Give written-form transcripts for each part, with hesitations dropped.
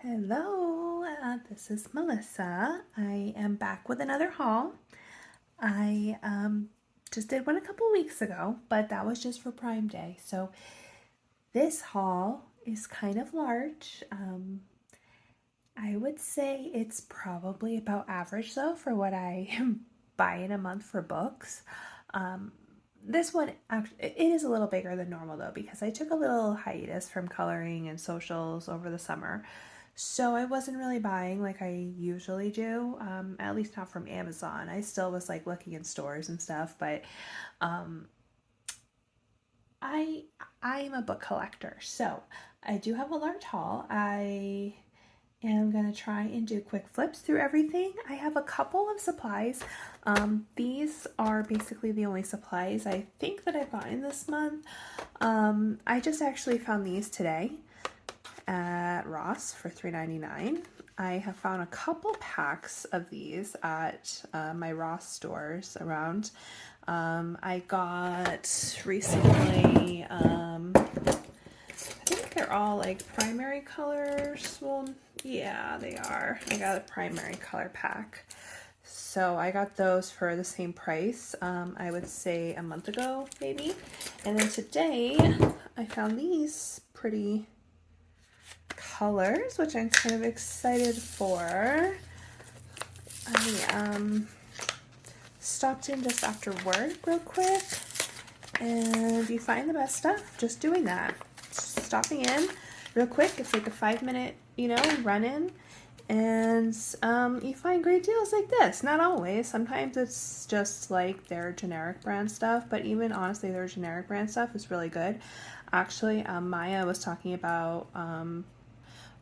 Hello, this is Melissa. I am back with another haul. I just did one a couple weeks ago, but that was just for Prime Day. So this haul is kind of large. I would say it's probably about average though for what I buy in a month for books. Um, this one actually it is a little bigger than normal though because I took a little hiatus from coloring and socials over the summer. So I wasn't really buying like I usually do, at least not from Amazon. I still was like looking in stores and stuff, but um, I I'm a book collector, so I do have a large haul. I am gonna try and do quick flips through everything. I have a couple of supplies. These are basically the only supplies I think that I've gotten this month. I just actually found these today at Ross for $3.99. I have found a couple packs of these at my Ross stores around. I got recently, I think they're all like primary colors. Well, yeah, they are. I got a primary color pack. So I got those for the same price, I would say a month ago, maybe. And then today I found these pretty colors, which I'm kind of excited for. I stopped in just after work real quick, and if you find the best stuff, just doing that. Just stopping in real quick. It's like a 5 minute, run in, and you find great deals like this. Not always. Sometimes it's just like their generic brand stuff, but even honestly, their generic brand stuff is really good. Actually, Maya was talking about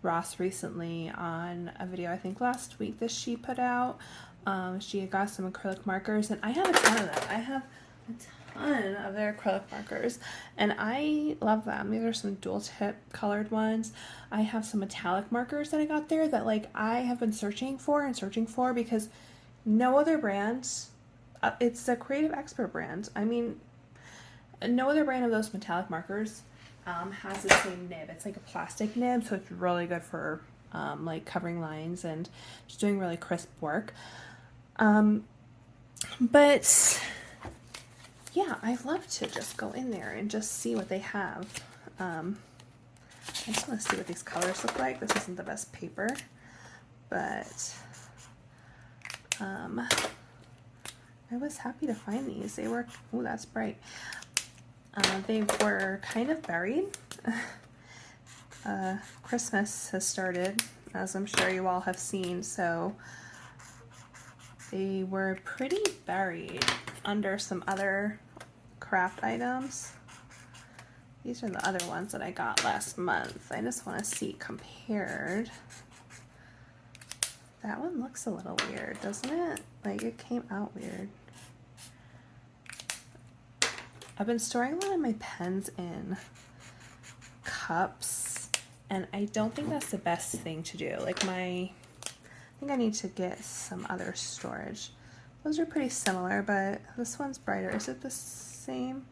Ross recently on a video I think last week that she put out. She had got some acrylic markers, and I have a ton of them. I have a ton of their acrylic markers, and I love them. These are some dual tip colored ones. I have some metallic markers that I got there that like I have been searching for because no other brands. It's a Creative Expert brand. I mean, no other brand of those metallic markers has the same nib. It's like a plastic nib, so it's really good for like covering lines and just doing really crisp work. But yeah, I love to just go in there and just see what they have. I just want to see what these colors look like. This isn't the best paper, but I was happy to find these. They were, oh, that's bright. They were kind of buried. Christmas has started, as I'm sure you all have seen, so they were pretty buried under some other craft items. These are the other ones that I got last month. I just want to see compared. That one looks a little weird, doesn't it? Like it came out weird. I've been storing a lot of my pens in cups, and I don't think that's the best thing to do. Like I think I need to get some other storage. Those are pretty similar, but this one's brighter. Is it the same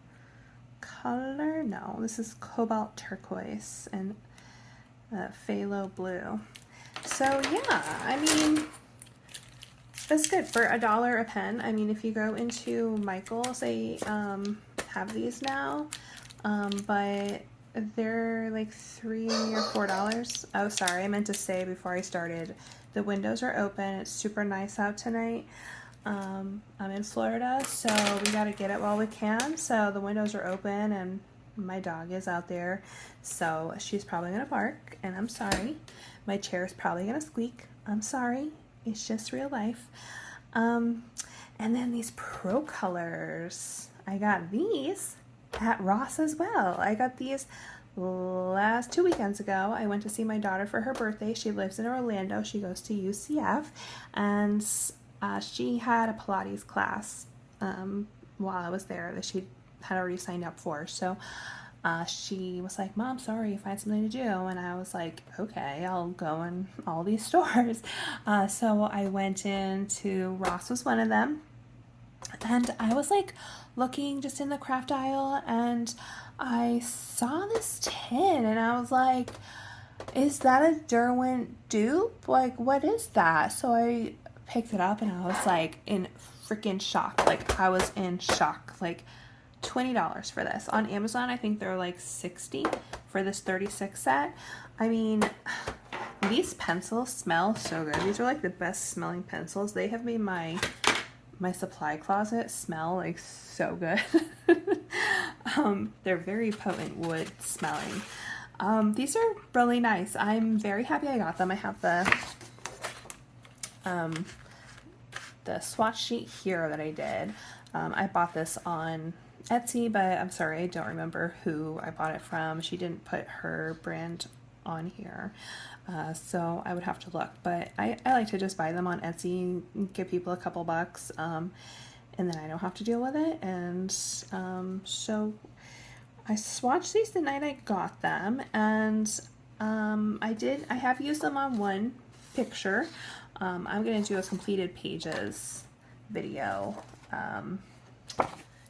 color? No, this is cobalt turquoise and phthalo blue. So yeah, I mean, that's good for $1 a pen. I mean, if you go into Michael's, they have these now, but they're like $3 or $4. Oh, sorry, I meant to say before I started, the windows are open. It's super nice out tonight. I'm in Florida, so we gotta get it while we can. So the windows are open, and my dog is out there, so she's probably gonna bark, and I'm sorry. My chair is probably gonna squeak. I'm sorry. It's just real life. And then these Pro Colors. I got these at Ross as well. I got these last 2 weekends ago. I went to see my daughter for her birthday. She lives in Orlando. She goes to UCF, and she had a Pilates class while I was there that she had already signed up for. So she was like, "Mom, sorry, find something to do." And I was like, "Okay, I'll go in all these stores." So I went into Ross was one of them. And I was like looking just in the craft aisle, and I saw this tin, and I was like, is that a Derwent dupe? Like, what is that? So I picked it up and I was like in freaking shock. Like, I was in shock. Like, $20 for this. On Amazon, I think they're like $60 for this 36 set. I mean, these pencils smell so good. These are like the best smelling pencils. They have made my supply closet smell like so good. They're very potent wood smelling. These are really nice. I'm very happy I got them. I have the swatch sheet here that I did. I bought this on Etsy, but I'm sorry, I don't remember who I bought it from. She didn't put her brand on here. So I would have to look, but I like to just buy them on Etsy, give people a couple bucks, and then I don't have to deal with it. And so I swatched these the night I got them, and I have used them on one picture. I'm going to do a completed pages video.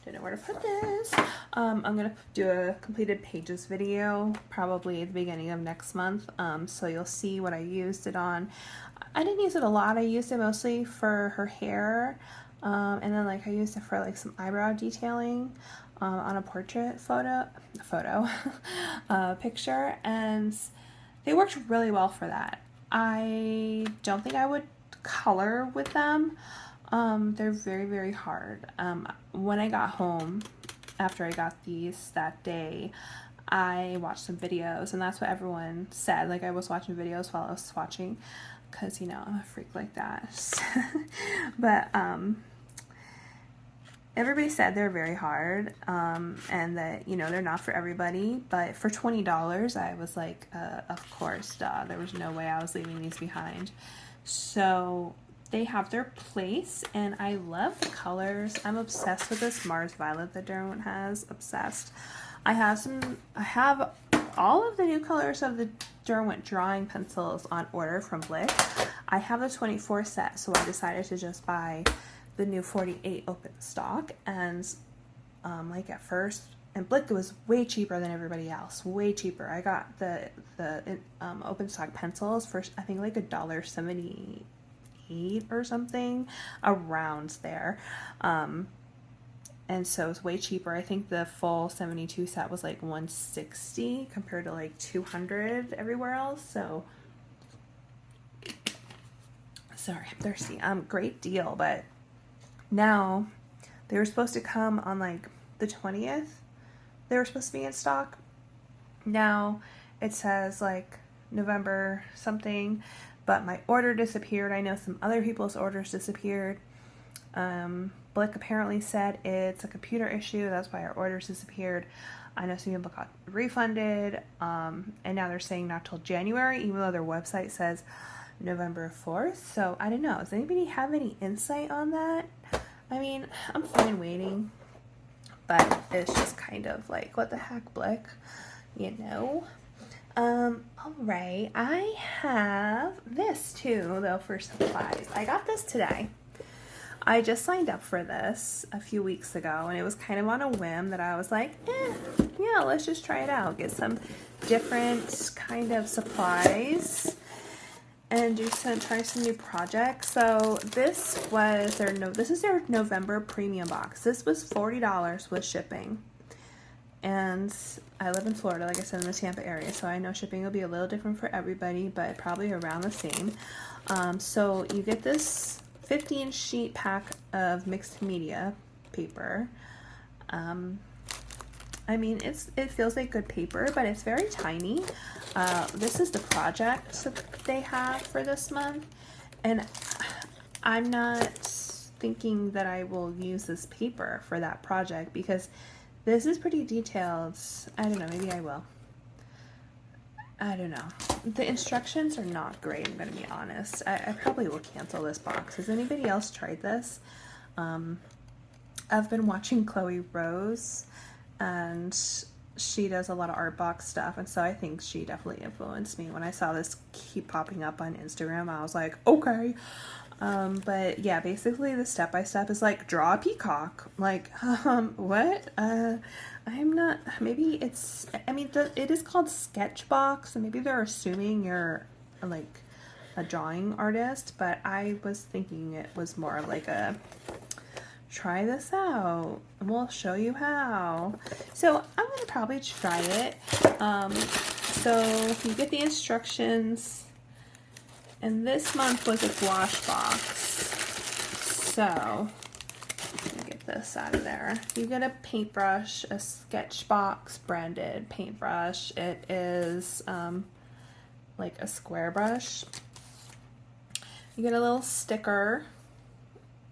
Don't know where to put this. I'm gonna do a completed pages video probably at the beginning of next month, so you'll see what I used it on. I didn't use it a lot. I used it mostly for her hair, and then like I used it for like some eyebrow detailing on a portrait picture, and they worked really well for that. I don't think I would color with them. They're very, very hard. When I got home, after I got these that day, I watched some videos, and that's what everyone said. Like, I was watching videos while I was swatching, because, you know, I'm a freak like that. But, everybody said they're very hard, and that, you know, they're not for everybody. But for $20, I was like, of course, duh. There was no way I was leaving these behind. So they have their place, and I love the colors. I'm obsessed with this Mars Violet that Derwent has. Obsessed. I have all of the new colors of the Derwent drawing pencils on order from Blick. I have the 24 set, so I decided to just buy the new 48 open stock. And like at first, and Blick was way cheaper than everybody else, way cheaper. I got the open stock pencils for I think like $1.78 or something, around there, and so it's way cheaper. I think the full 72 set was like $160 compared to like $200 everywhere else. So sorry, I'm thirsty. Great deal. But now they were supposed to come on like the 20th. They were supposed to be in stock. Now it says like November something, but my order disappeared. I know some other people's orders disappeared. Blick apparently said it's a computer issue. That's why our orders disappeared. I know some people got refunded, and now they're saying not till January, even though their website says November 4th. So I don't know. Does anybody have any insight on that? I mean, I'm fine waiting, but it's just kind of like, what the heck, Blick? You know? Alright, I have this too, though, for supplies. I got this today. I just signed up for this a few weeks ago, and it was kind of on a whim that I was like, yeah, let's just try it out. Get some different kind of supplies and try some new projects. So this is their November premium box. This was $40 with shipping. And I live in Florida, like I said, in the Tampa area, so I know shipping will be a little different for everybody, but probably around the same. So you get this 15 sheet pack of mixed media paper. I mean, it feels like good paper, but it's very tiny. This is the project that they have for this month, and I'm not thinking that I will use this paper for that project because this is pretty detailed. I don't know, maybe I will. I don't know. The instructions are not great, I'm going to be honest. I probably will cancel this box. Has anybody else tried this? I've been watching Chloe Rose, and she does a lot of art box stuff, and so I think she definitely influenced me. When I saw this keep popping up on Instagram, I was like, okay. But yeah, basically the step-by-step is like, draw a peacock. Like, what? I'm not, maybe it's, I mean, it is called Sketchbox, and maybe they're assuming you're like a drawing artist, but I was thinking it was more like a, try this out and we'll show you how. So I'm gonna probably try it. So you get the instructions, and this month was a gouache box. So let me get this out of there. You get a paintbrush, a Sketchbox branded paintbrush. It is like a square brush. You get a little sticker,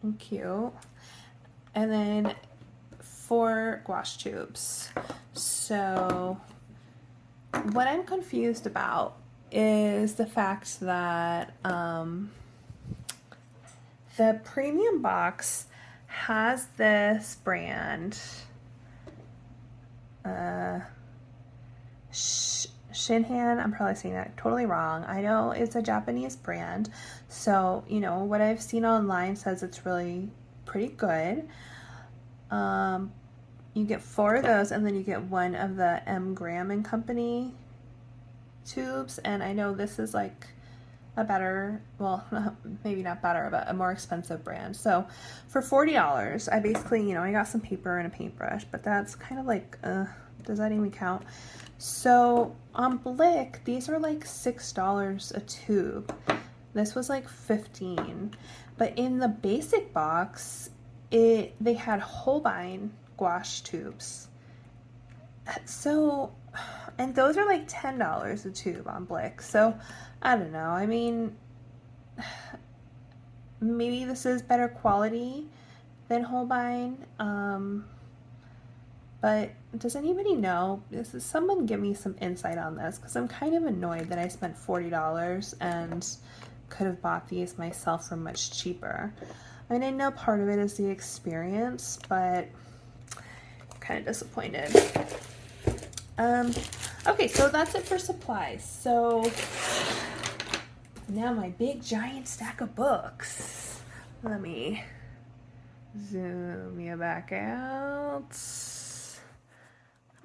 and cute. And then 4 gouache tubes. So what I'm confused about is the fact that the premium box has this brand, Shinhan. I'm probably saying that totally wrong. I know it's a Japanese brand, so you know what I've seen online says it's really pretty good. You get 4 of those, and then you get 1 of the M. Graham & Company tubes, and I know this is like a better, well, maybe not better, but a more expensive brand. So for $40, I basically, you know, I got some paper and a paintbrush, but that's kind of like, does that even count? So on Blick, these are like $6 a tube. This was like $15, but in the basic box, they had Holbein gouache tubes. So, and those are like $10 a tube on Blick. So I don't know. I mean, maybe this is better quality than Holbein. But does anybody know? Someone give me some insight on this, because I'm kind of annoyed that I spent $40 and could have bought these myself for much cheaper. I mean, I know part of it is the experience, but I'm kind of disappointed. Okay, so that's it for supplies. So now my big giant stack of books. Let me zoom you back out.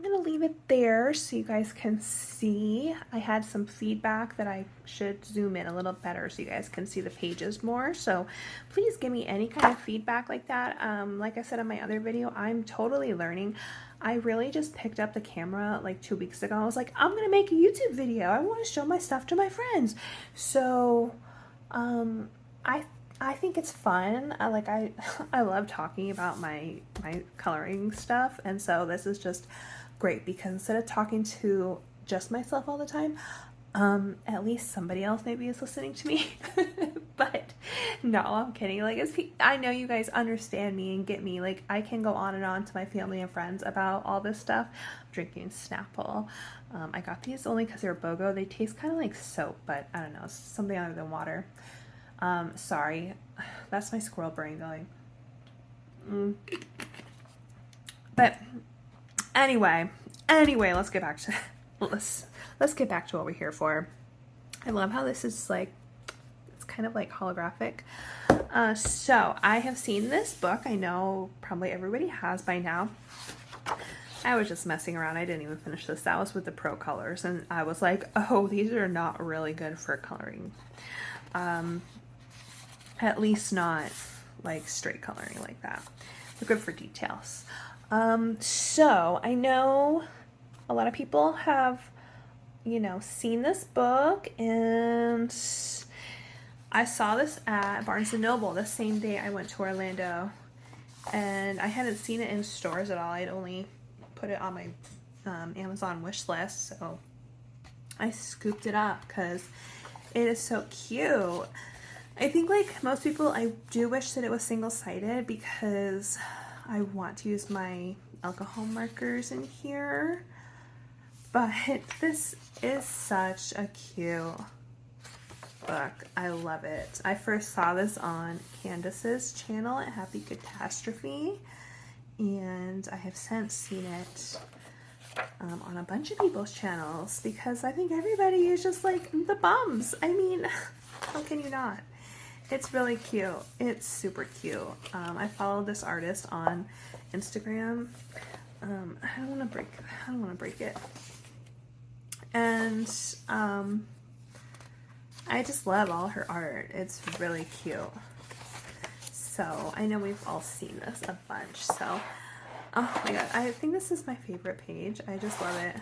I'm gonna leave it there so you guys can see. I had some feedback that I should zoom in a little better so you guys can see the pages more. So please give me any kind of feedback like that. Like I said in my other video, I'm totally learning. I really just picked up the camera like 2 weeks ago. I was like, I'm gonna make a YouTube video. I want to show my stuff to my friends. So I think it's fun. I love talking about my coloring stuff, and so this is just great because instead of talking to just myself all the time, at least somebody else maybe is listening to me. But no, I'm kidding. Like, I know you guys understand me and get me. Like, I can go on and on to my family and friends about all this stuff. I'm drinking Snapple. I got these only because they're BOGO. They taste kind of like soap, but I don't know, it's something other than water. Sorry, that's my squirrel brain going. But anyway, let's get back to let's get back to what we're here for. I love how this is like, it's kind of like holographic. So I have seen this book. I know probably everybody has by now. I was just messing around. I didn't even finish this. That was with the Pro Colors, and I was like, oh, these are not really good for coloring. At least not like straight coloring like that. They're good for details. So I know a lot of people have, you know, seen this book, and I saw this at Barnes & Noble the same day I went to Orlando, and I hadn't seen it in stores at all. I'd only put it on my Amazon wish list, so I scooped it up because it is so cute. I think like most people, I do wish that it was single-sided because I want to use my alcohol markers in here, but this is such a cute book. I love it. I first saw this on Candace's channel at Happy Catastrophe, and I have since seen it on a bunch of people's channels because I think everybody is just like the bums. I mean, how can you not? It's really cute. It's super cute. I follow this artist on Instagram. I don't want to break it. And I just love all her art. It's really cute. So I know we've all seen this a bunch. So, oh my god, I think this is my favorite page. I just love it.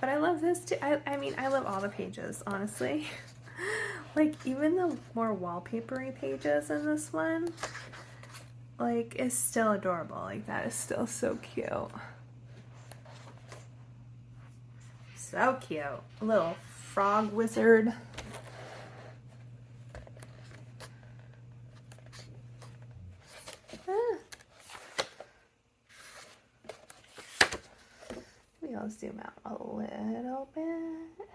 But I love this too. I mean, I love all the pages, honestly. Like, even the more wallpapery pages in this one, like, is still adorable. Like, that is still so cute. So cute. A little frog wizard. Maybe I'll zoom out a little bit.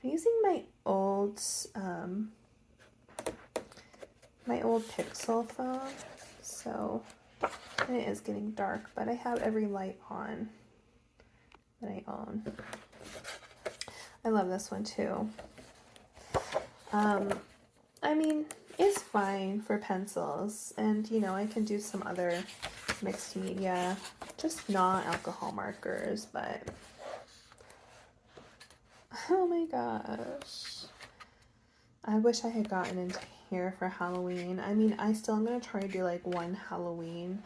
I'm using my old Pixel phone, so and it is getting dark, but I have every light on that I own. I love this one too. I mean, it's fine for pencils, and you know, I can do some other mixed media, just not alcohol markers, but oh my gosh. I wish I had gotten into here for Halloween. I mean, I still am going to try to do like one Halloween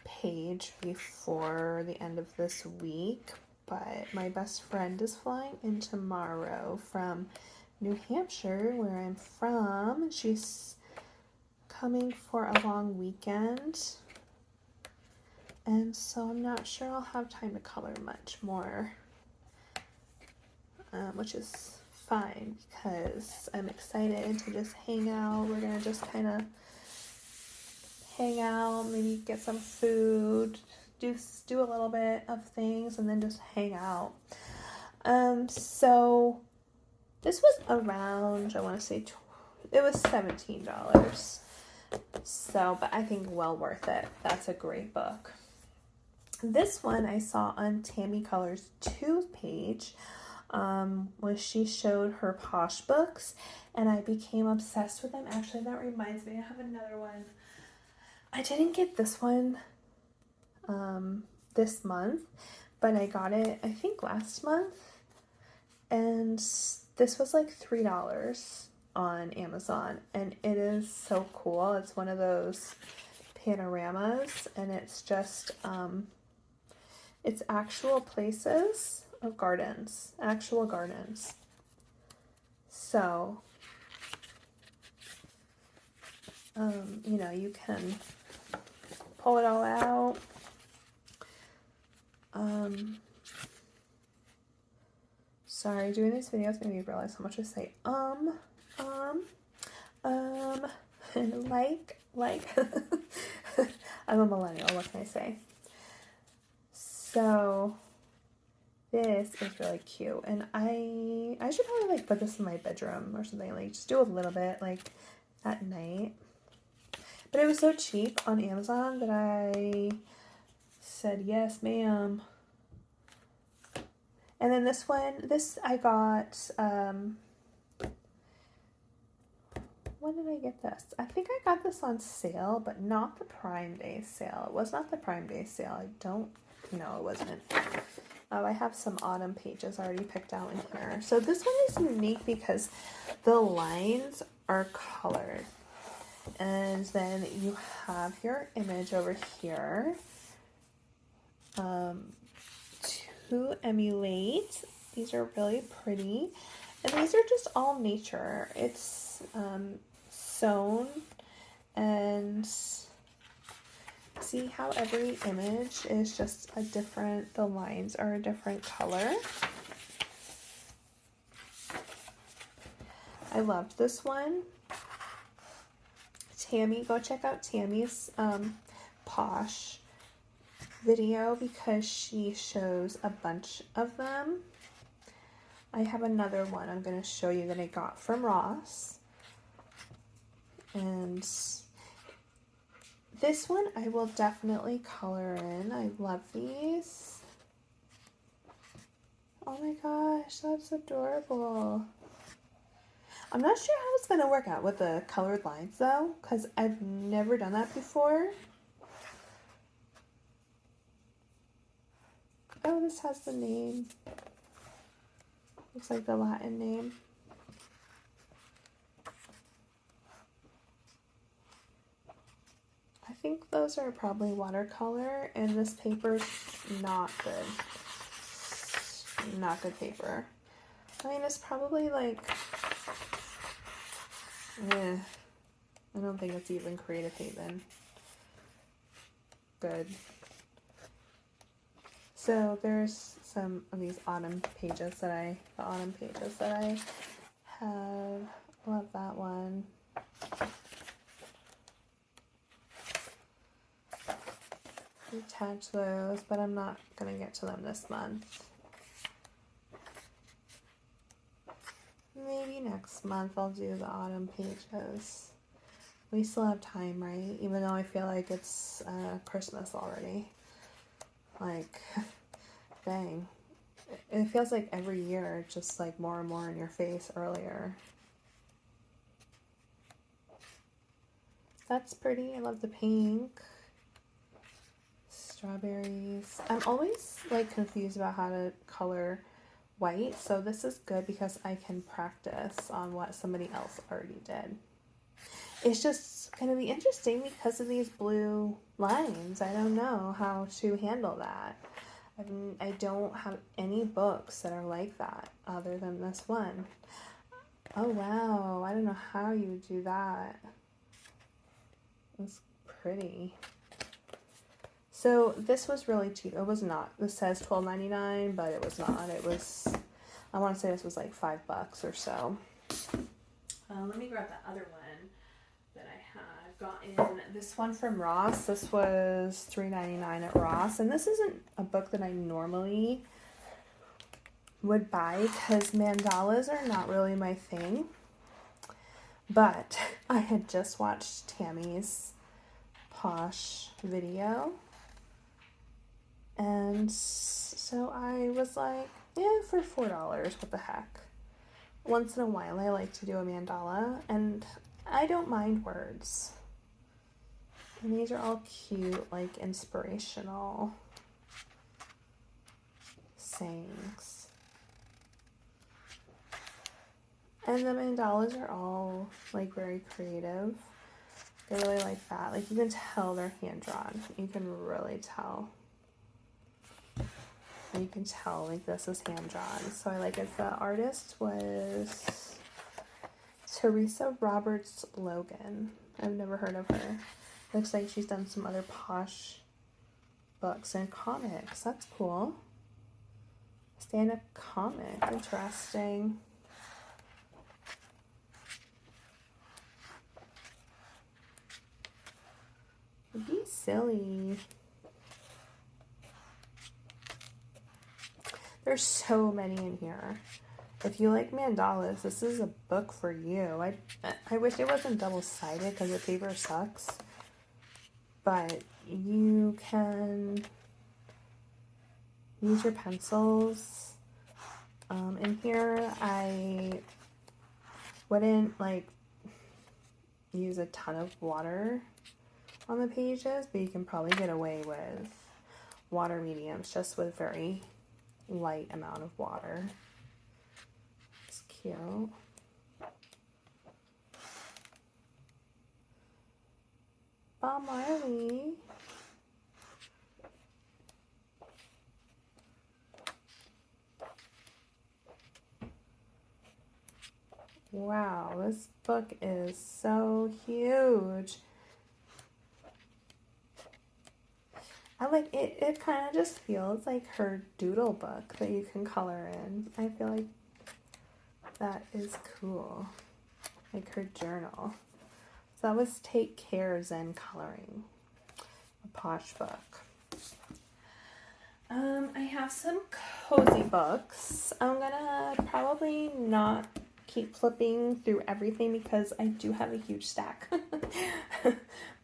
page before the end of this week, but my best friend is flying in tomorrow from New Hampshire, where I'm from. She's coming for a long weekend, and so I'm not sure I'll have time to color much more, which is fine because I'm excited to just hang out. We're gonna just kind of hang out, maybe get some food, do a little bit of things, and then just hang out. So this was around, I want to say, it was $17. So, but I think well worth it. That's a great book. This one I saw on Tammy Colors 2 page, was she showed her Posh books, and I became obsessed with them. Actually, that reminds me, I have another one. I didn't get this one this month, but I got it, I think, last month, and this was like $3 on Amazon, and it is so cool. It's one of those panoramas, and it's just it's actual places of gardens, actual gardens. So you know, you can pull it all out. Sorry, doing these videos made me realize how much I say and like I'm a millennial, what can I say? So this is really cute, and I should probably like put this in my bedroom or something, like just do a little bit like at night. But it was so cheap on Amazon that I said yes, ma'am. And then this one, I got, when did I get this? I think I got this on sale, but not the Prime Day sale. It was not the Prime Day sale. I don't know, it wasn't. I have some autumn pages already picked out in here. So this one is unique because the lines are colored. And then you have your image over here to emulate. These are really pretty. And these are just all nature. It's sewn, and see how every image is just a different, the lines are a different color. I loved this one. Tammy, go check out Tammy's Posh video because she shows a bunch of them. I have another one I'm going to show you that I got from Ross. And This one I will definitely color in. I love these. Oh my gosh, that's adorable. I'm not sure how it's going to work out with the colored lines though, because I've never done that before. Oh, this has the name. Looks like the Latin name. I think those are probably watercolor, and this paper's not good. Not good paper. I mean, it's probably like, I don't think it's even Creative Haven. Good. So there's some of these autumn pages that I have. Love that one. Attach those, but I'm not gonna get to them this month. Maybe next month I'll do the autumn pages. We still have time, right? Even though I feel like it's Christmas already. Like, dang. It feels like every year, just like more and more in your face earlier. That's pretty. I love the pink. Strawberries. I'm always like confused about how to color white, so this is good because I can practice on what somebody else already did. It's just going to be interesting because of these blue lines. I don't know how to handle that. I don't have any books that are like that other than this one. Oh wow, I don't know how you would do that. It's pretty. So this was really cheap. It was not. This says $12.99, but it was not. It was, I want to say this was like $5 or so. Let me grab that other one that I had gotten. This one from Ross. This was $3.99 at Ross. And this isn't a book that I normally would buy because mandalas are not really my thing. But I had just watched Tammy's Posh video. And so I was like, yeah, for $4, what the heck. Once in a while, I like to do a mandala, and I don't mind words. And these are all cute, like inspirational sayings. And the mandalas are all like very creative. They're really like that. Like you can tell they're hand drawn. You can really tell. You can tell like this is hand drawn, so I like it. The artist was Teresa Roberts Logan. I've never heard of her. Looks like she's done some other Posh books and comics. That's cool. Stand-up comic, interesting. Be silly. There's so many in here. If you like mandalas, this is a book for you. I wish it wasn't double-sided because the paper sucks. But you can use your pencils. In here, I wouldn't like use a ton of water on the pages, but you can probably get away with water mediums just with very light amount of water. It's cute. Bob Marley. Wow, this book is so huge. I like it. It kind of just feels like her doodle book that you can color in. I feel like that is cool. Like her journal. So that was Take Care Zen Coloring, a Posh book. I have some cozy books. I'm gonna probably not keep flipping through everything because I do have a huge stack.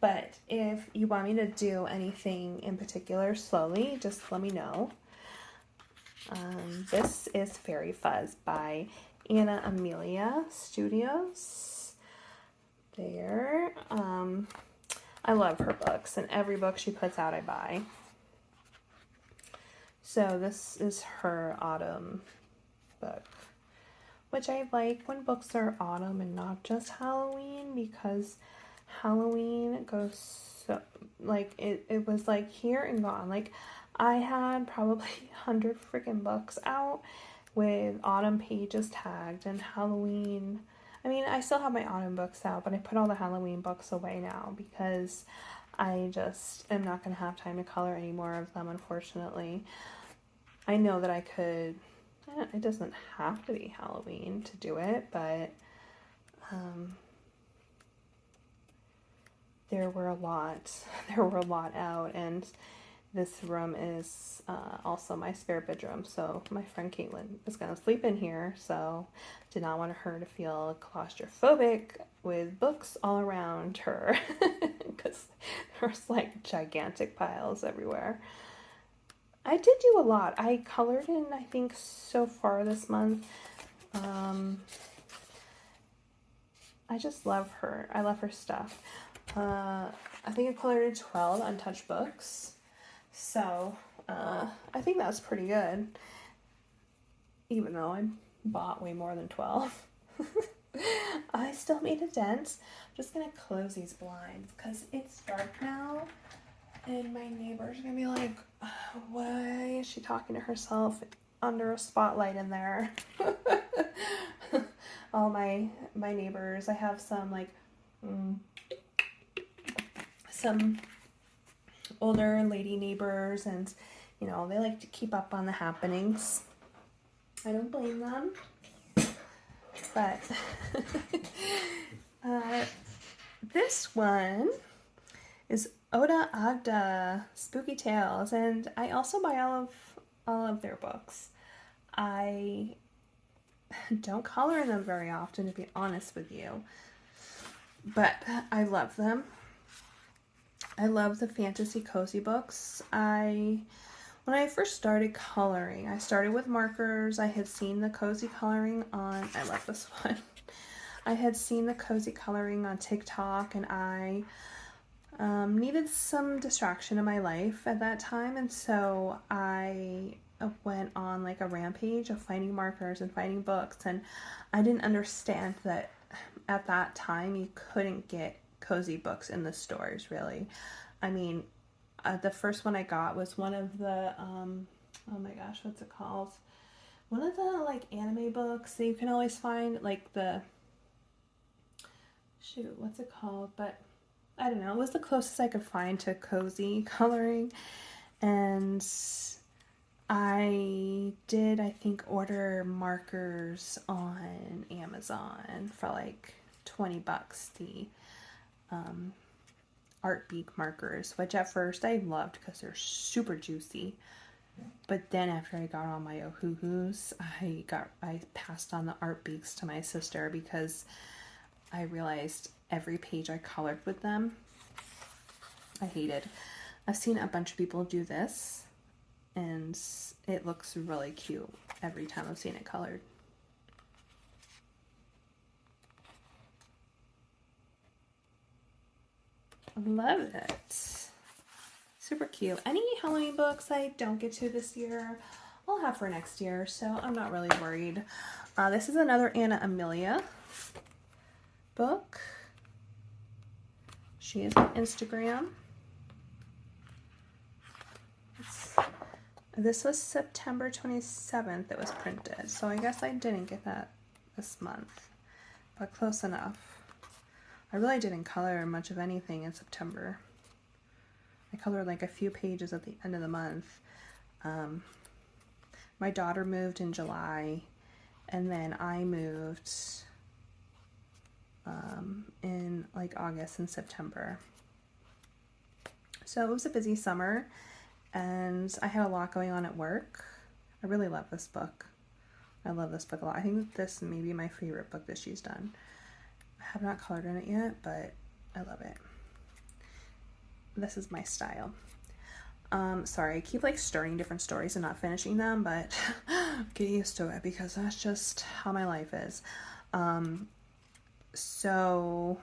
But if you want me to do anything in particular slowly, just let me know. This is Fairy Fuzz by Anna Amelia Studios. There. I love her books, and every book she puts out I buy. So this is her autumn book, which I like when books are autumn and not just Halloween, because Halloween goes so, like, it was like here and gone. Like, I had probably 100 freaking books out with autumn pages tagged, and Halloween, I mean, I still have my autumn books out, but I put all the Halloween books away now because I just am not going to have time to color any more of them, unfortunately. I know that I could, it doesn't have to be Halloween to do it, but there were a lot out, and this room is also my spare bedroom, so my friend Caitlin is going to sleep in here, so did not want her to feel claustrophobic with books all around her, because there's like gigantic piles everywhere. I did do a lot. I colored in, I think, so far this month. I just love her. I love her stuff. I think I colored in 12 untouched books. So, I think that's pretty good. Even though I bought way more than 12. I still made a dent. I'm just going to close these blinds because it's dark now. And my neighbor's gonna be like, why is she talking to herself under a spotlight in there? All my neighbors, I have some like, some older lady neighbors, and you know, they like to keep up on the happenings. I don't blame them. But this one is Oda Agda Spooky Tales, and I also buy all of their books. I don't color in them very often, to be honest with you, but I love them. I love the fantasy cozy books. When I first started coloring, I started with markers. I had seen the cozy coloring on, I love this one. I had seen the cozy coloring on TikTok, and I needed some distraction in my life at that time, and so I went on like a rampage of finding markers and finding books, and I didn't understand that at that time you couldn't get cozy books in the stores, really. I mean, the first one I got was one of the, oh my gosh, what's it called? One of the like anime books that you can always find, like the, shoot, what's it called? But I don't know, it was the closest I could find to cozy coloring, and I did, I think, order markers on Amazon for like 20 bucks, the Art Beak markers, which at first I loved because they're super juicy, but then after I got all my Ohuhus, I passed on the Art Beaks to my sister because I realized every page I colored with them, I hated. I've seen a bunch of people do this, and it looks really cute every time I've seen it colored. Love it. Super cute. Any Halloween books I don't get to this year, I'll have for next year, so I'm not really worried. This is another Anna Amelia book. She is on Instagram. This was September 27th it was printed, so I guess I didn't get that this month, but close enough. I really didn't color much of anything in September. I colored like a few pages at the end of the month. My daughter moved in July, and then I moved in like August and September. So it was a busy summer, and I had a lot going on at work. I really love this book. I love this book a lot. I think this may be my favorite book that she's done. I have not colored in it yet, but I love it. This is my style. Sorry, I keep like starting different stories and not finishing them, but get used to it because that's just how my life is. So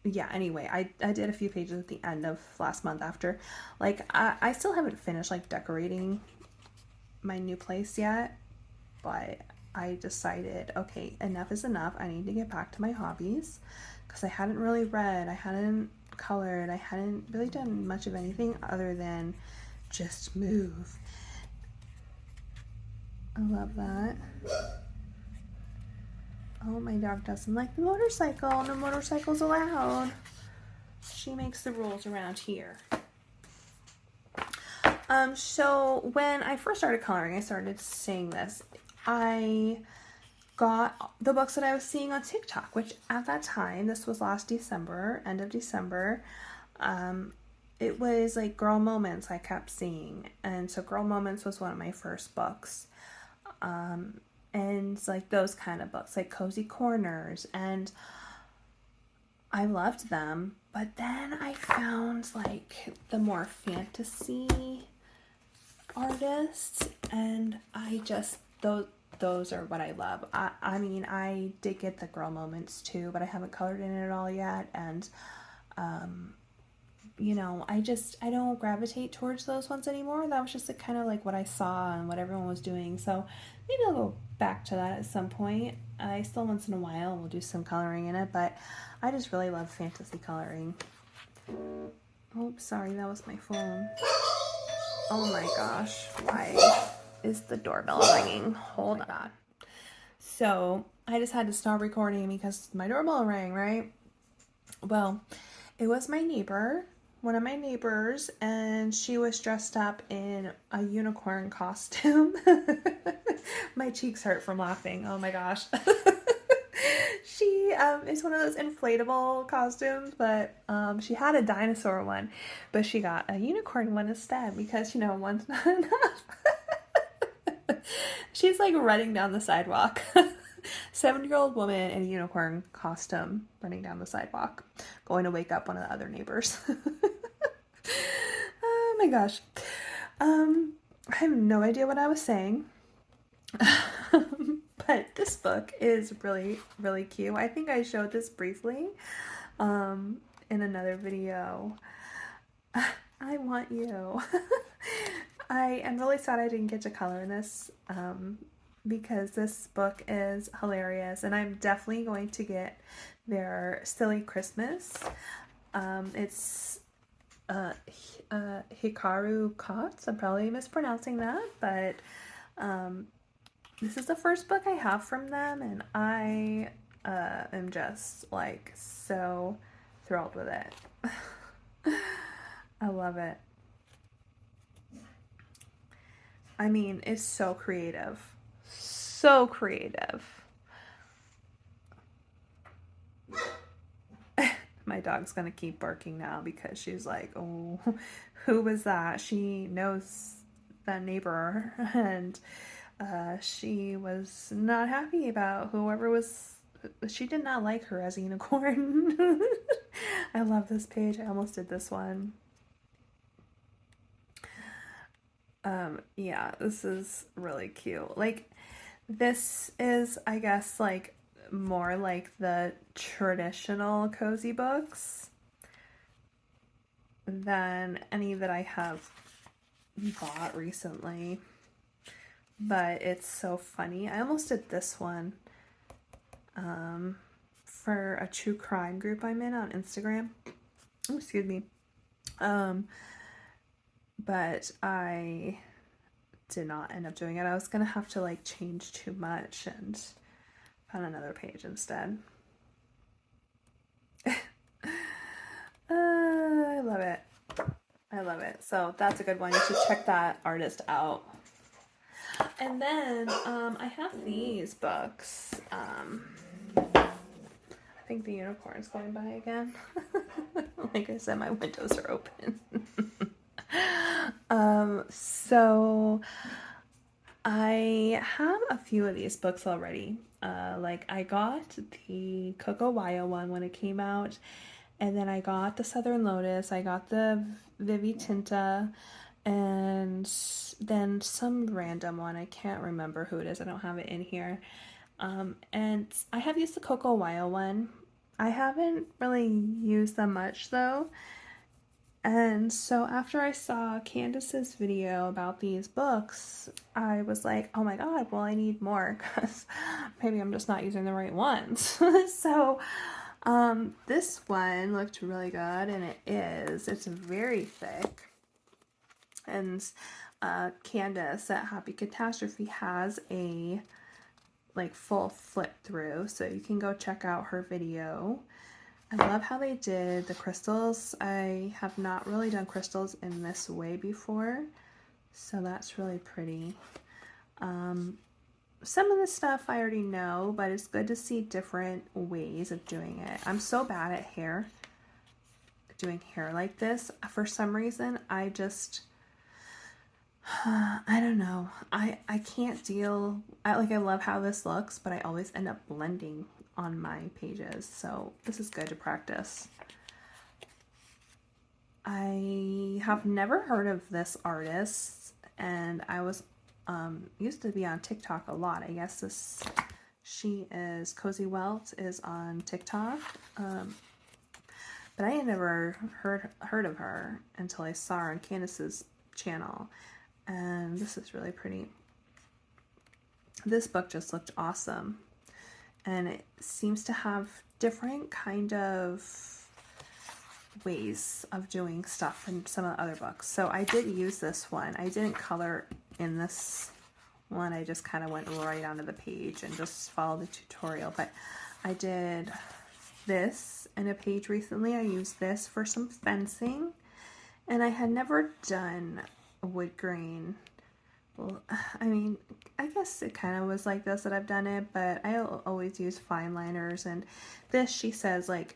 yeah, anyway, I did a few pages at the end of last month after, like, I still haven't finished like decorating my new place yet, but I decided, okay, enough is enough. I need to get back to my hobbies because I hadn't really read, I hadn't colored, I hadn't really done much of anything other than just move. I love that. Oh, my dog doesn't like the motorcycle. No motorcycles allowed. She makes the rules around here. So when I first started coloring, I started saying this. I got the books that I was seeing on TikTok, which at that time, this was last December, end of December, it was like Girl Moments I kept seeing. And so Girl Moments was one of my first books. And like those kind of books, like Cozy Corners, and I loved them. But then I found like the more fantasy artists, and I just, those are what I love. I mean, I did get the Girl Moments too, but I haven't colored in it at all yet, and you know, I don't gravitate towards those ones anymore. That was just kind of like what I saw and what everyone was doing. So maybe I'll go back to that at some point. I still once in a while will do some coloring in it, but I just really love fantasy coloring. Oh, sorry, that was my phone. Oh my gosh, why is the doorbell ringing? Hold on. So I just had to stop recording because my doorbell rang, right? Well, it was my neighbor, one of my neighbors, and she was dressed up in a unicorn costume. My cheeks hurt from laughing. Oh my gosh. She is one of those inflatable costumes, but she had a dinosaur one, but she got a unicorn one instead because, you know, one's not enough. She's like running down the sidewalk. 7-year-old woman in a unicorn costume running down the sidewalk, going to wake up one of the other neighbors. Oh my gosh. I have no idea what I was saying. But this book is really, really cute. I think I showed this briefly in another video. I Want You. I am really sad I didn't get to color this because this book is hilarious, and I'm definitely going to get their Silly Christmas. It's Hikaru Kotz. I'm probably mispronouncing that, but this is the first book I have from them, and I am just like so thrilled with it. I love it. I mean, it's so creative. So creative. My dog's gonna keep barking now because she's like, oh, who was that? She knows that neighbor, and she was not happy about whoever was, she did not like her as a unicorn. I love this page. I almost did this one. Yeah, this is really cute. Like, this is, I guess, like, more like the traditional cozy books than any that I have bought recently. But it's so funny. I almost did this one for a true crime group I'm in on Instagram. Oh, excuse me. But I did not end up doing it. I was gonna have to like change too much and found another page instead. I love it. I love it. So that's a good one. You should check that artist out. And then I have these books. I think the unicorn's going by again. Like I said, my windows are open. So I have a few of these books already. Like I got the Coco Wyo one when it came out, and then I got the Southern Lotus, I got the Vivi Tinta, and then some random one. I can't remember who it is. I don't have it in here. And I have used the Coco Wyo one. I haven't really used them much though. And so after I saw Candace's video about these books, I was like, oh my god, well, I need more because maybe I'm just not using the right ones. So this one looked really good, and it is. It's very thick. And Candace at Happy Catastrophe has a like full flip through, so you can go check out her video. I love how they did the crystals. I have not really done crystals in this way before, so that's really pretty. Some of the stuff I already know, but it's good to see different ways of doing it. I'm so bad at hair, doing hair like this. For some reason, I just, I don't know. I can't deal, I love how this looks, but I always end up blending on my pages, so this is good to practice. I have never heard of this artist, and I was used to be on TikTok a lot. I guess she is Cozy Welt is on TikTok, but I had never heard of her until I saw her on Candace's channel, and this is really pretty. This book just looked awesome. And it seems to have different kind of ways of doing stuff in some of the other books. So I did use this one. I didn't color in this one. I just kind of went right onto the page and just followed the tutorial. But I did this in a page recently. I used this for some fencing. And I had never done wood grain. Well, I mean, I guess it kind of was like this that I've done it, but I always use fine liners, and this, she says, like,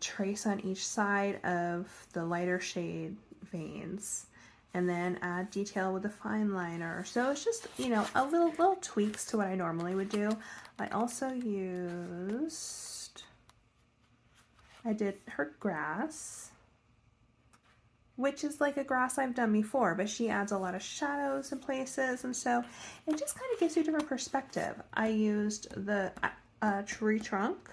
trace on each side of the lighter shade veins, and then add detail with the fine liner. So it's just, you know, a little tweaks to what I normally would do. I also used, I did her grass, which is like a grass I've done before, but she adds a lot of shadows in places, and so it just kind of gives you a different perspective. I used the tree trunk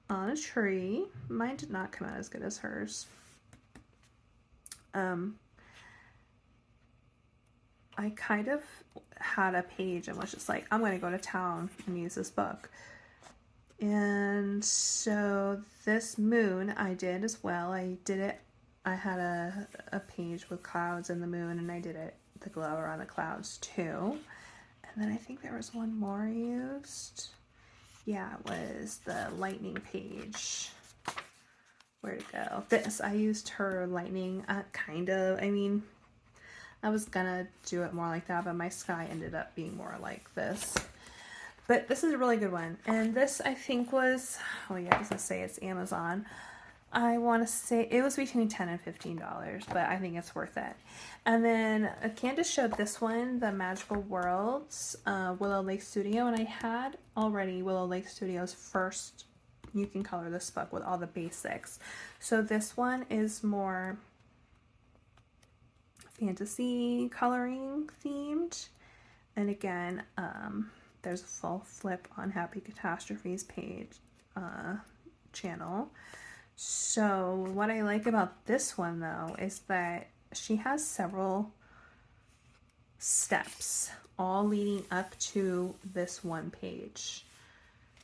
on a tree. Mine did not come out as good as hers. I kind of had a page and was just like, I'm going to go to town and use this book. And so this moon I did as well. I had a page with clouds and the moon, and I did it, the glow around the clouds too. And then I think there was one more I used. Yeah, it was the lightning page. Where'd it go? This, I used her lightning, kind of. I mean, I was gonna do it more like that, but my sky ended up being more like this. But this is a really good one. And this, I think, was, oh yeah, I was gonna say it's Amazon. I want to say it was between $10 and $15, but I think it's worth it. And then Candace showed this one, the Magical Worlds, Willow Lake Studio, and I had already Willow Lake Studio's first You Can Color This book with all the basics. So this one is more fantasy coloring themed, and again, there's a full flip on Happy Catastrophe's page channel. So what I like about this one though is that she has several steps all leading up to this one page.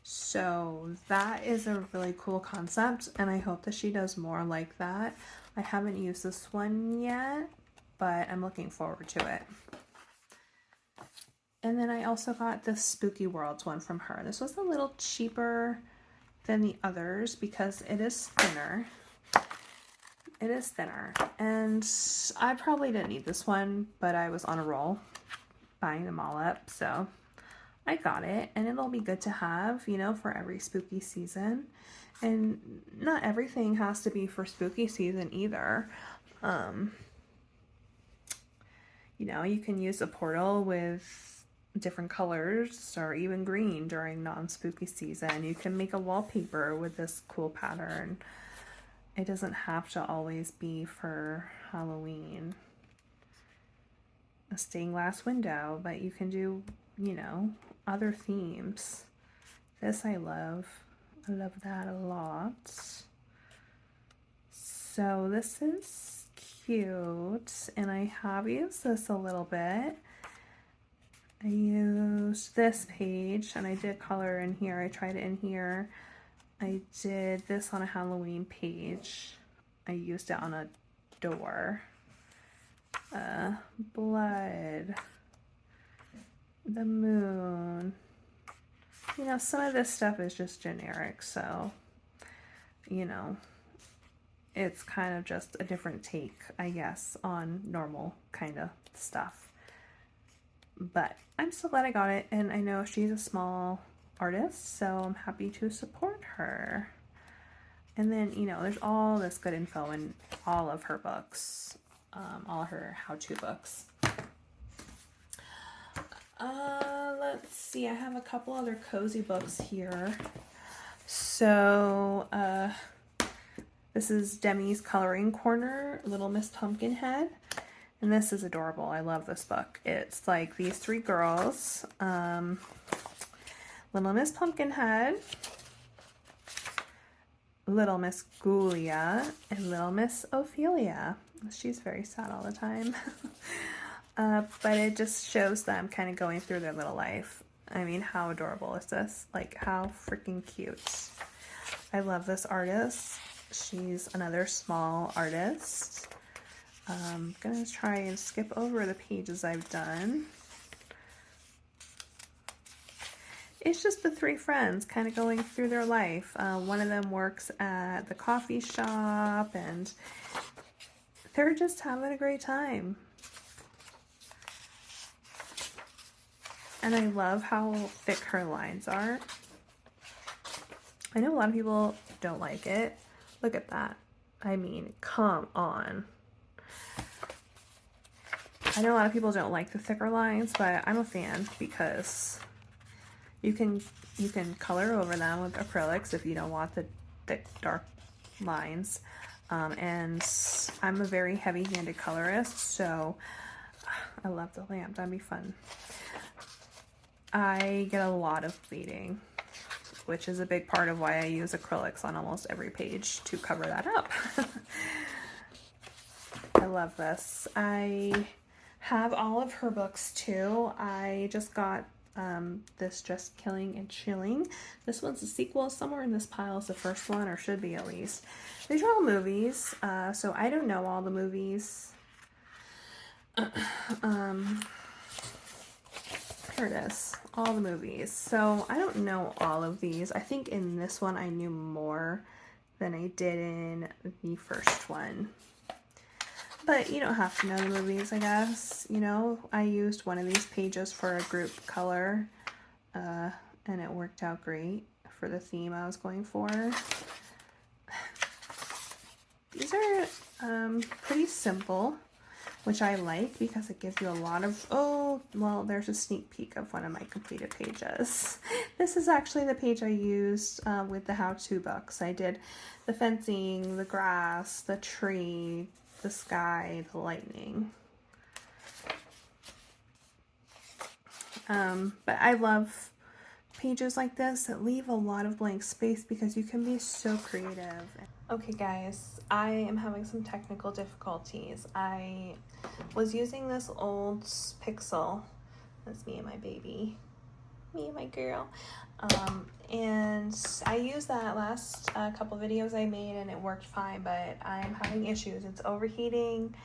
So that is a really cool concept, and I hope that she does more like that. I haven't used this one yet, but I'm looking forward to it. And then I also got the Spooky Worlds one from her. This was a little cheaper than the others because it is thinner. It is thinner, and I probably didn't need this one, but I was on a roll buying them all up, so I got it, and it'll be good to have, you know, for every spooky season. And not everything has to be for spooky season either. You know, you can use a portal with different colors or even green during non-spooky season. You can make a wallpaper with this cool pattern. It doesn't have to always be for Halloween. A stained glass window, but you can do, you know, other themes. This I love. I love that a lot. So this is cute, and I have used this a little bit. I used this page, and I did color in here. I tried it in here. I did this on a Halloween page. I used it on a door. Blood. The moon. You know, some of this stuff is just generic, so, you know, it's kind of just a different take, I guess, on normal kind of stuff. But I'm so glad I got it, and I know she's a small artist, so I'm happy to support her. And then, you know, there's all this good info in all of her books, all her how-to books. Let's see, I have a couple other cozy books here. So, this is Demi's Coloring Corner, Little Miss Pumpkinhead. And this is adorable. I love this book. It's like these three girls, Little Miss Pumpkinhead, Little Miss Ghoulia, and Little Miss Ophelia. She's very sad all the time. But it just shows them kind of going through their little life. I mean, how adorable is this? Like, how freaking cute. I love this artist. She's another small artist. I'm gonna try and skip over the pages I've done. It's just the three friends kind of going through their life. One of them works at the coffee shop, and they're just having a great time. And I love how thick her lines are. I know a lot of people don't like it. Look at that. I mean, come on. I know a lot of people don't like the thicker lines, but I'm a fan because you can color over them with acrylics if you don't want the thick, dark lines. And I'm a very heavy-handed colorist, so I love the lamp. That'd be fun. I get a lot of bleeding, which is a big part of why I use acrylics on almost every page to cover that up. I love this. I have all of her books too. I just got this Just Killing and Chilling. This one's a sequel. Somewhere in this pile is the first one, or should be at least. These are all movies, so I don't know all the movies. Here it is, all the movies. So I don't know all of these. I think in this one I knew more than I did in the first one. But you don't have to know the movies, I guess. You know, I used one of these pages for a group color, and it worked out great for the theme I was going for. These are pretty simple, which I like because it gives you a lot of, oh, well, there's a sneak peek of one of my completed pages. This is actually the page I used with the how-to books. I did the fencing, the grass, the tree, the sky, the lightning. But I love pages like this that leave a lot of blank space because you can be so creative. Okay guys, I am having some technical difficulties. I was using this old Pixel. That's me and my baby. Me and my girl. And I used that last couple videos I made and it worked fine, but I'm having issues. It's overheating,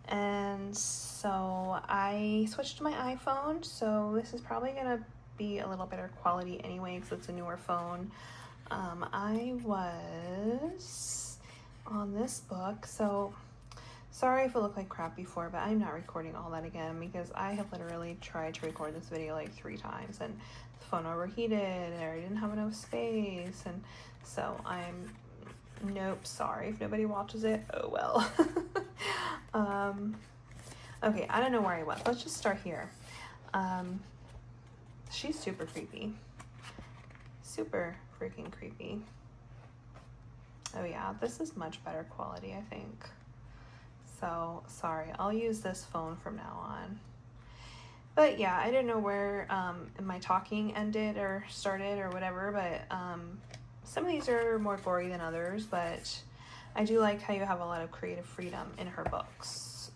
and so I switched to my iPhone. So this is probably gonna be a little better quality anyway because it's a newer phone. I was on this book, so sorry if it looked like crap before, but I'm not recording all that again because I have literally tried to record this video like 3 times and the phone overheated or I didn't have enough space, and so nope, sorry if nobody watches it. Oh well. Okay, I don't know where I was. Let's just start here. She's super creepy. Super freaking creepy. Oh yeah, this is much better quality, I think. So, sorry, I'll use this phone from now on. But yeah, I don't know where my talking ended or started or whatever, but some of these are more gory than others, but I do like how you have a lot of creative freedom in her books.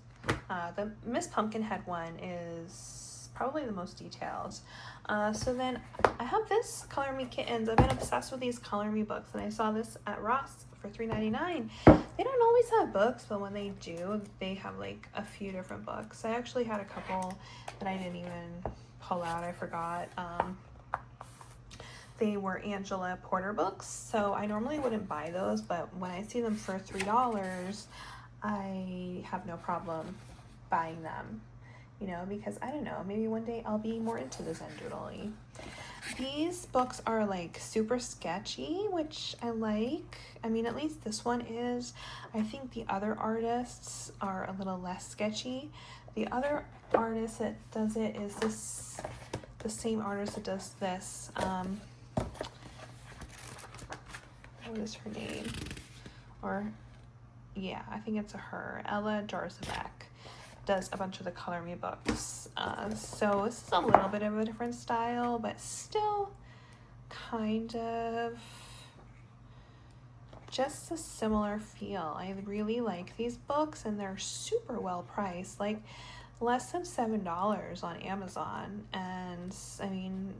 The Miss Pumpkinhead one is probably the most detailed. So then I have this Color Me Kittens. I've been obsessed with these Color Me books, and I saw this at Ross for $3.99. They don't always have books, but when they do, they have like a few different books. I actually had a couple that I didn't even pull out. I forgot. They were Angela Porter books, so I normally wouldn't buy those, but when I see them for $3, I have no problem buying them, you know, because I don't know, maybe one day I'll be more into the Zendoodle. These books are like super sketchy, which I like. I mean, at least this one is. I think the other artists are a little less sketchy. The other artist that does it is the same artist that does this. What is her name? Or, yeah, I think it's her. Ella Jarzabek does a bunch of the Color Me books. So this is a little bit of a different style, but still kind of just a similar feel. I really like these books, and they're super well priced, like less than $7 on Amazon. And I mean,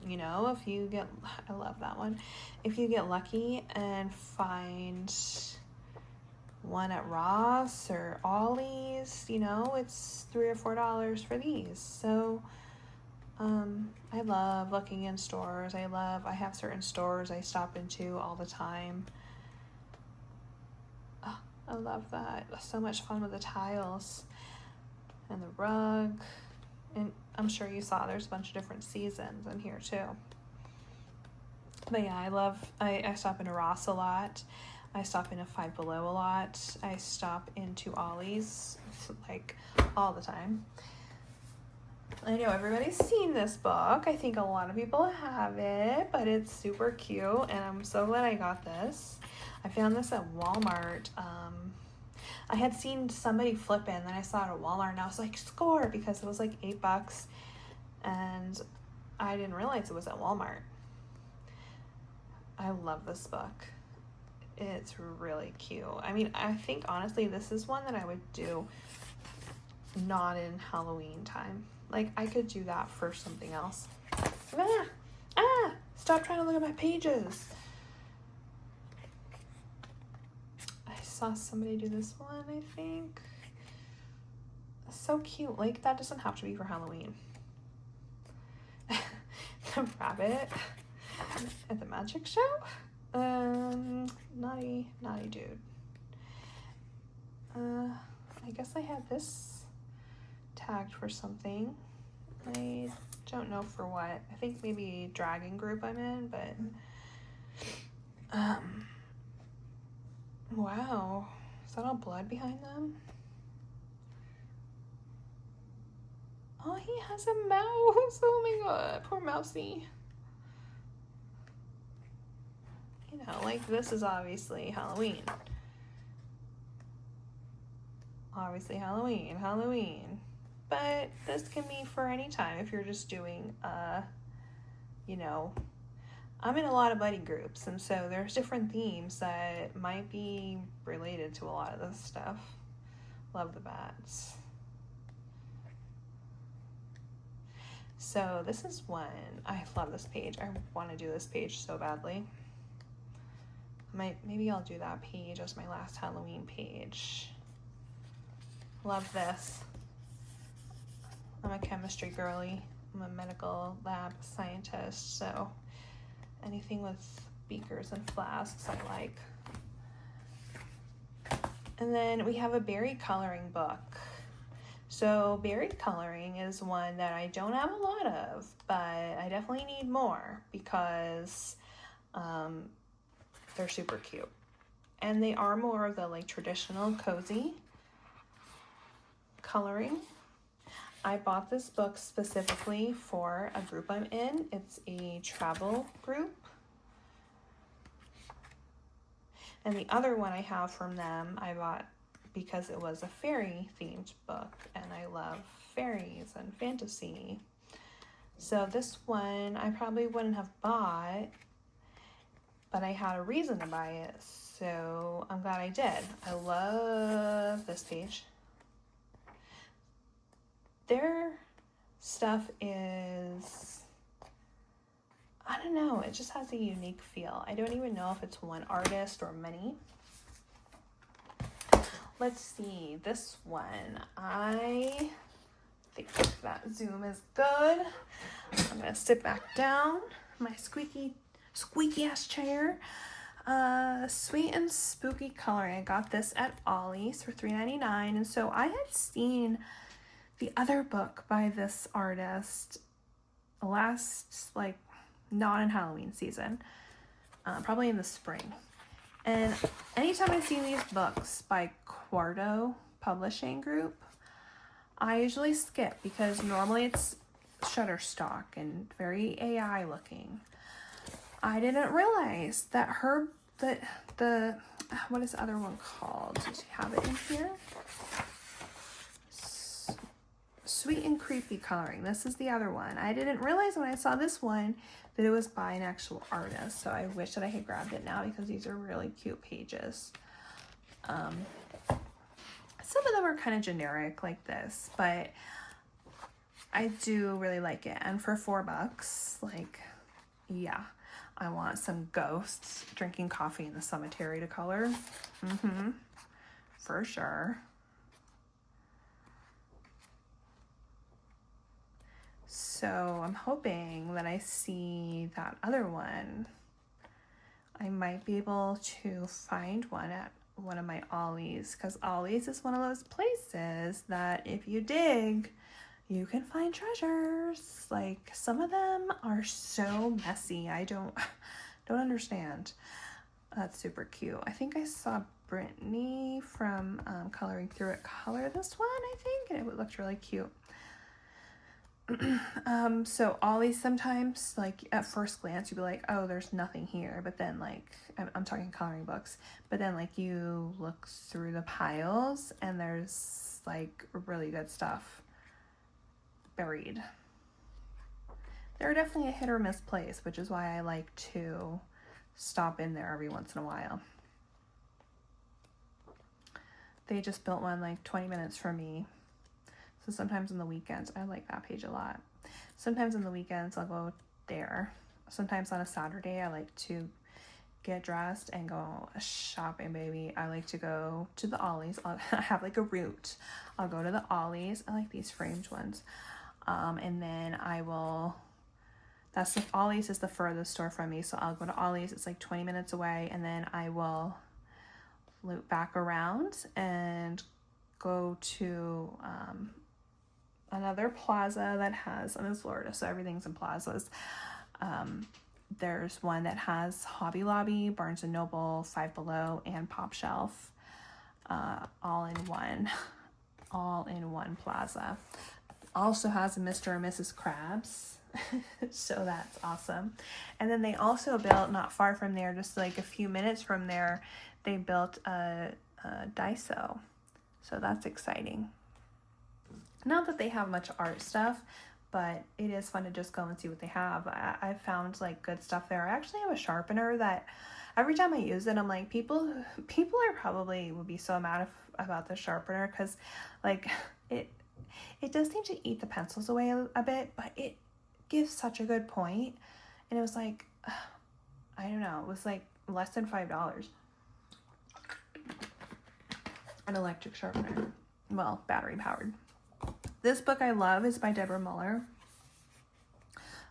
you know, if you get, I love that one, if you get lucky and find one at Ross or Ollie's, you know, it's $3 or $4 for these. So I love looking in stores. I have certain stores I stop into all the time. Oh, I love that. So much fun with the tiles and the rug. And I'm sure you saw there's a bunch of different seasons in here too. But yeah, I stop into Ross a lot. I stop into Five Below a lot. I stop into Ollie's like all the time. I know everybody's seen this book. I think a lot of people have it, but it's super cute, and I'm so glad I got this. I found this at Walmart. I had seen somebody flip it, and then I saw it at Walmart, and I was like, score, because it was like $8, and I didn't realize it was at Walmart. I love this book. It's really cute. I mean, I think honestly this is one that I would do not in Halloween time. Like, I could do that for something else. Stop trying to look at my pages. I saw somebody do this one, I think. So cute. Like, that doesn't have to be for Halloween. The rabbit at the magic show. Naughty dude. I guess I had this tagged for something. I don't know for what. I think maybe dragon group I'm in, but wow. Is that all blood behind them? Oh, he has a mouse. Oh my god, poor mousy. You know, like, this is obviously Halloween. Obviously Halloween. But this can be for any time if you're just doing, you know, I'm in a lot of buddy groups, and so there's different themes that might be related to a lot of this stuff. Love the bats. So this is one. I love this page. I want to do this page so badly. Maybe I'll do that page as my last Halloween page. Love this. I'm a chemistry girly. I'm a medical lab scientist, so anything with beakers and flasks I like. And then we have a berry coloring book. So berry coloring is one that I don't have a lot of, but I definitely need more because they're super cute. And they are more of the like traditional cozy coloring. I bought this book specifically for a group I'm in. It's a travel group. And the other one I have from them, I bought because it was a fairy themed book, and I love fairies and fantasy. So this one I probably wouldn't have bought, but I had a reason to buy it, so I'm glad I did. I love this page. Their stuff is, I don't know, it just has a unique feel. I don't even know if it's one artist or many. Let's see, this one, I think that zoom is good. I'm gonna sit back down, my squeaky ass chair. Sweet and Spooky Coloring. I got this at Ollie's for $3.99, and so I had seen the other book by this artist last, like, not in Halloween season, probably in the spring. And anytime I see these books by Quarto Publishing Group, I usually skip because normally it's Shutterstock and very AI looking. I didn't realize that the what is the other one called? Did you have it in here? Sweet and Creepy Coloring. This is the other one. I didn't realize when I saw this one that it was by an actual artist, so I wish that I had grabbed it now because these are really cute pages. Some of them are kind of generic like this, but I do really like it. And for $4, like, yeah, I want some ghosts drinking coffee in the cemetery to color. For sure. So I'm hoping that I see that other one. I might be able to find one at one of my Ollie's, because Ollie's is one of those places that if you dig, you can find treasures. Like, some of them are so messy. I don't understand. That's super cute. I think I saw Brittany from Coloring Through It color this one, I think, and it looked really cute. So Ollie's, sometimes, like, at first glance you'd be like, oh, there's nothing here, but then, like, I'm talking coloring books, but then, like, you look through the piles and there's, like, really good stuff buried. They're definitely a hit or miss place, which is why I like to stop in there every once in a while. They just built one like 20 minutes from me. So sometimes on the weekends, I like that page a lot. Sometimes on the weekends, I'll go there. Sometimes on a Saturday, I like to get dressed and go shopping, baby. I like to go to the Ollie's. I have like a route. I'll go to the Ollie's. I like these framed ones. And then I will, Ollie's is the furthest store from me. So I'll go to Ollie's. It's like 20 minutes away. And then I will loop back around and go to, another plaza that has, I'm in Florida, so everything's in plazas. There's one that has Hobby Lobby, Barnes & Noble, Five Below, and Pop Shelf, all in one plaza. Also has a Mr. and Mrs. Krabs, so that's awesome. And then they also built, not far from there, just like a few minutes from there, they built a Daiso, so that's exciting. Not that they have much art stuff, but it is fun to just go and see what they have. I found like good stuff there. I actually have a sharpener that every time I use it, I'm like, people are probably would be so mad about the sharpener, because like it does seem to eat the pencils away a bit, but it gives such a good point. And it was like, I don't know, it was like less than $5. An electric sharpener, well, battery powered. This book I love is by Deborah Muller.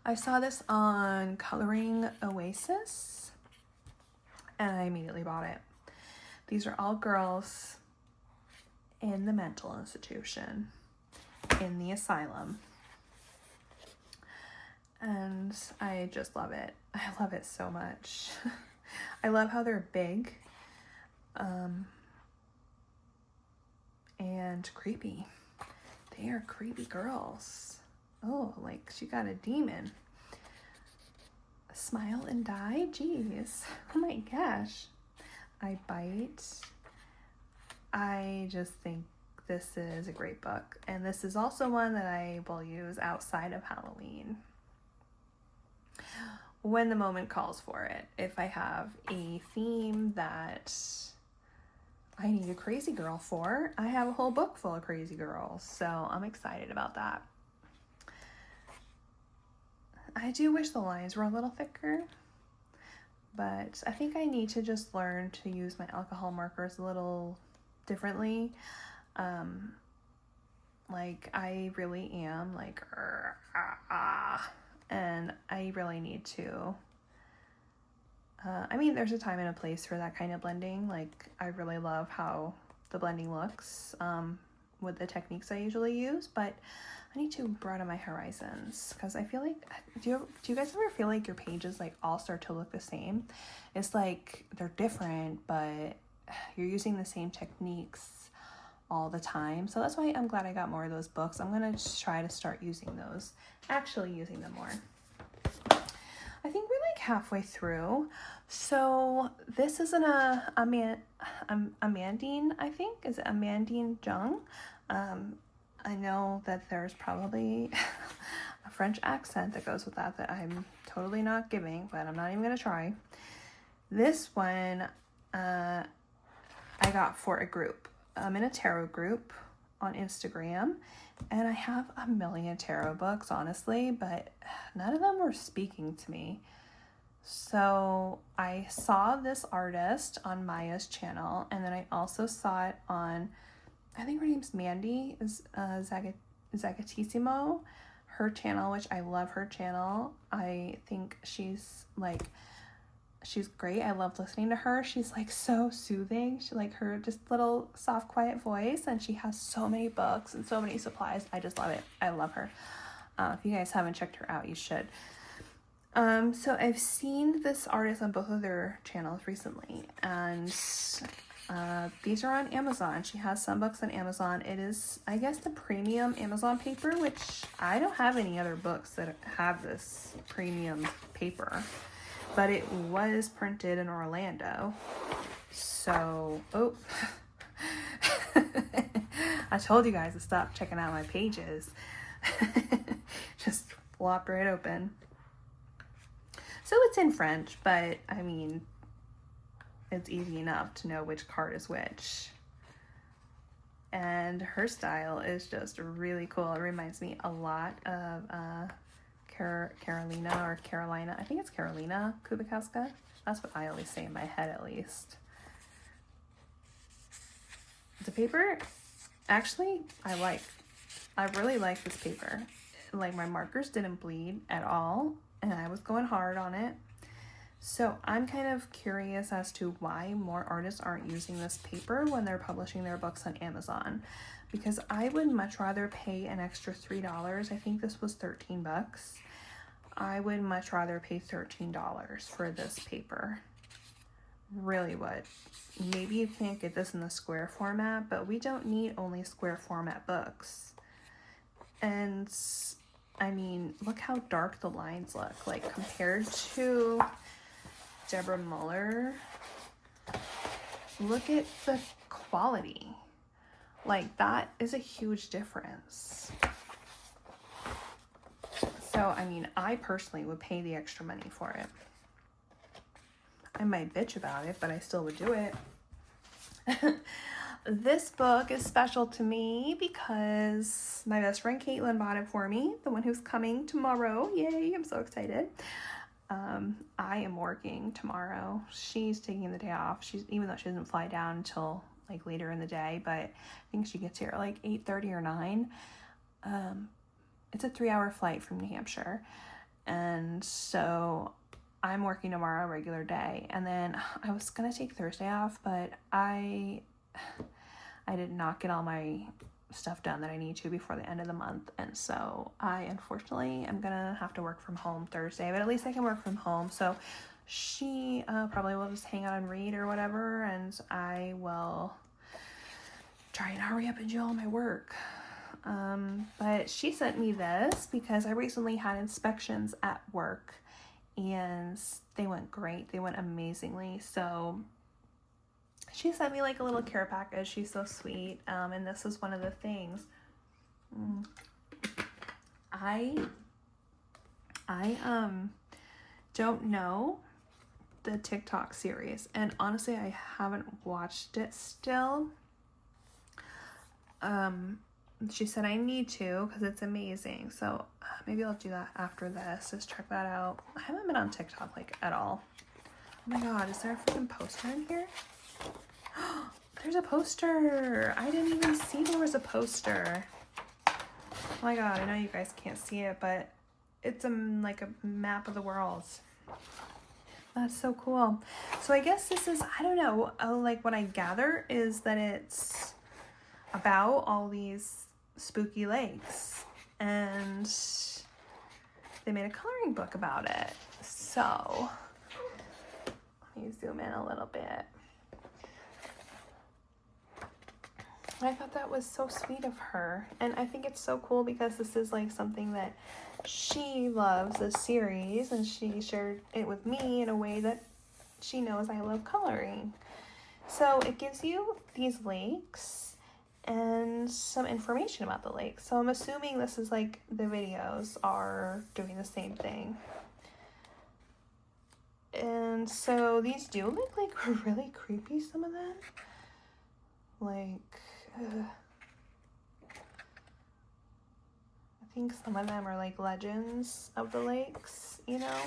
I saw this on Coloring Oasis and I immediately bought it. These are all girls in the mental institution, in the asylum. And I just love it. I love it so much. I love how they're big and creepy. They are creepy girls. Oh, like she got a demon. Smile and die? Jeez. Oh my gosh. I Bite. I just think this is a great book. And this is also one that I will use outside of Halloween, when the moment calls for it. If I have a theme that I need a crazy girl for, I have a whole book full of crazy girls. So I'm excited about that. I do wish the lines were a little thicker, but I think I need to just learn to use my alcohol markers a little differently. Like I really am like, and I really need to, I mean, there's a time and a place for that kind of blending. Like I really love how the blending looks, with the techniques I usually use, but I need to broaden my horizons, because I feel like, do you guys ever feel like your pages like all start to look the same? It's like they're different, but you're using the same techniques all the time. So that's why I'm glad I got more of those books. I'm gonna just try to start using those, actually using them more. I think we're like halfway through. So this is Amandine, I think. Is it Amandine Jung? I know that there's probably a French accent that goes with that I'm totally not giving, but I'm not even gonna try. This one I got for a group. I'm in a tarot group on Instagram, and I have a million tarot books, honestly, but none of them were speaking to me. So I saw this artist on Maya's channel, and then I also saw it on, I think her name's Mandy Zagatissimo, her channel, which I love her channel. I think she's great. I love listening to her. She's like so soothing. She like her just little soft, quiet voice, and she has so many books and so many supplies. I just love it. I love her. If you guys haven't checked her out, you should. So I've seen this artist on both of their channels recently, and these are on Amazon. She has some books on Amazon. It is, I guess, the premium Amazon paper, which I don't have any other books that have this premium paper, but it was printed in Orlando. So, oh, I told you guys to stop checking out my pages. Just flopped right open. So it's in French, but I mean, it's easy enough to know which card is which. And her style is just really cool. It reminds me a lot of Carolina. I think it's Carolina Kubikowska. That's what I always say in my head, at least. The paper, actually, I really like this paper. Like, my markers didn't bleed at all, and I was going hard on it. So I'm kind of curious as to why more artists aren't using this paper when they're publishing their books on Amazon, because I would much rather pay an extra $3. I think this was 13 bucks. I would much rather pay $13 for this paper. Really would. Maybe you can't get this in the square format, but we don't need only square format books. And I mean, look how dark the lines look. Like, compared to Deborah Muller, look at the quality. Like, that is a huge difference. So, I mean, I personally would pay the extra money for it. I might bitch about it, but I still would do it. This book is special to me because my best friend Caitlin bought it for me, the one who's coming tomorrow. Yay, I'm so excited. I am working tomorrow. She's taking the day off. Even though she doesn't fly down until like later in the day, but I think she gets here at like 8:30 or 9. It's a 3-hour flight from New Hampshire. And so I'm working tomorrow, regular day. And then I was going to take Thursday off, but I did not get all my stuff done that I need to before the end of the month. And so I unfortunately am going to have to work from home Thursday, but at least I can work from home. So she probably will just hang out and read or whatever. And I will try and hurry up and do all my work. But she sent me this because I recently had inspections at work and they went great. They went amazingly. So she sent me like a little care package. She's so sweet. And this was one of the things. I don't know the TikTok series, and honestly I haven't watched it still. She said I need to because it's amazing, so maybe I'll do that after this. Just check that out. I haven't been on TikTok like at all. Oh my god, is there a freaking poster in here? There's a poster. I didn't even see there was a poster. Oh my god, I know you guys can't see it, but it's like a map of the world. That's so cool. So I guess this is, I don't know, like what I gather is that it's about all these spooky lakes, and they made a coloring book about it. So let me zoom in a little bit. I thought that was so sweet of her, and I think it's so cool because this is like something that she loves, this series, and she shared it with me in a way that she knows I love coloring. So it gives you these lakes and some information about the lakes. So I'm assuming this is like the videos are doing the same thing. And so these do look like really creepy, some of them. Like, I think some of them are like legends of the lakes, you know?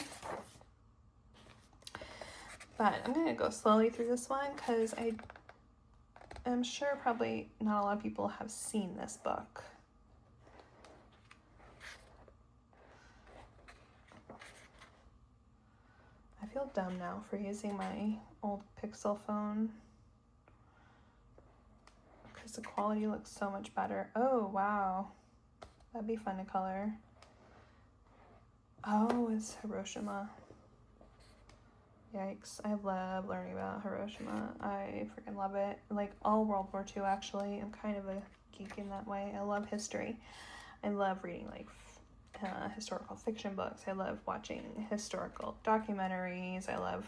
But I'm gonna go slowly through this one because I'm sure probably not a lot of people have seen this book. I feel dumb now for using my old Pixel phone because the quality looks so much better. Oh, wow. That'd be fun to color. Oh, it's Hiroshima. Yikes. I love learning about Hiroshima. I freaking love it. Like all World War II, actually. I'm kind of a geek in that way. I love history. I love reading like historical fiction books. I love watching historical documentaries. I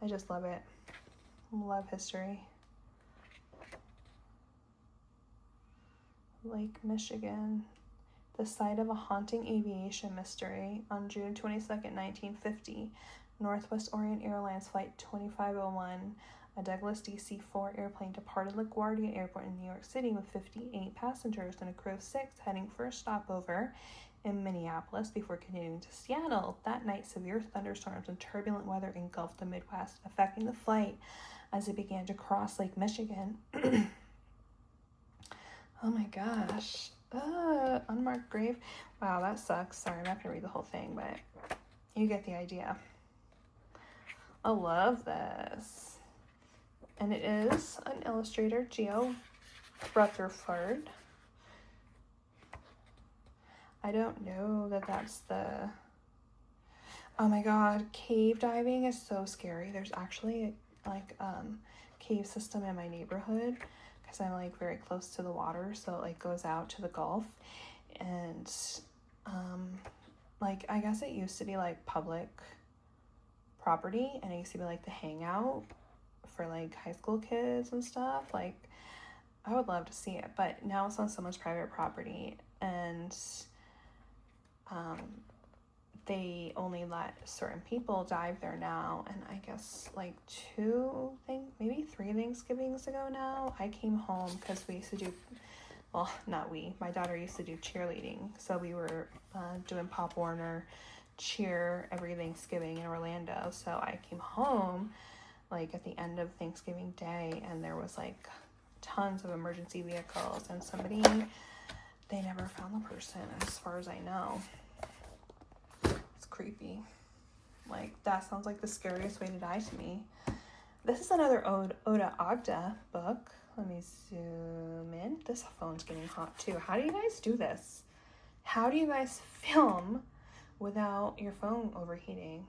just love it. Love history. Lake Michigan. The site of a haunting aviation mystery. On June 22nd, 1950, Northwest Orient Airlines Flight 2501, a Douglas DC-4 airplane departed LaGuardia Airport in New York City with 58 passengers and a crew of 6 heading for a stopover in Minneapolis before continuing to Seattle. That night, severe thunderstorms and turbulent weather engulfed the Midwest, affecting the flight as it began to cross Lake Michigan. Oh my gosh. Unmarked grave. Wow, that sucks. Sorry, I'm not going to read the whole thing, but you get the idea. I love this. And it is an illustrator, Geo Rutherford. I don't know that that's the... Oh my god, cave diving is so scary. There's actually like cave system in my neighborhood because I'm like very close to the water, so it like goes out to the Gulf. And like I guess it used to be like public property, and it used to be like the hangout for like high school kids and stuff. Like I would love to see it, but now it's on someone's private property, and they only let certain people dive there now. And I guess like maybe 3 Thanksgivings ago now, I came home because we used to do, well, not we, my daughter used to do cheerleading. So we were doing Pop Warner cheer every Thanksgiving in Orlando. So I came home like at the end of Thanksgiving Day, and there was like tons of emergency vehicles, and they never found the person as far as I know. It's creepy. Like that sounds like the scariest way to die to me. This is another Oda Agda book. Let me zoom in. This phone's getting hot too. How do you guys do this? How do you guys film without your phone overheating?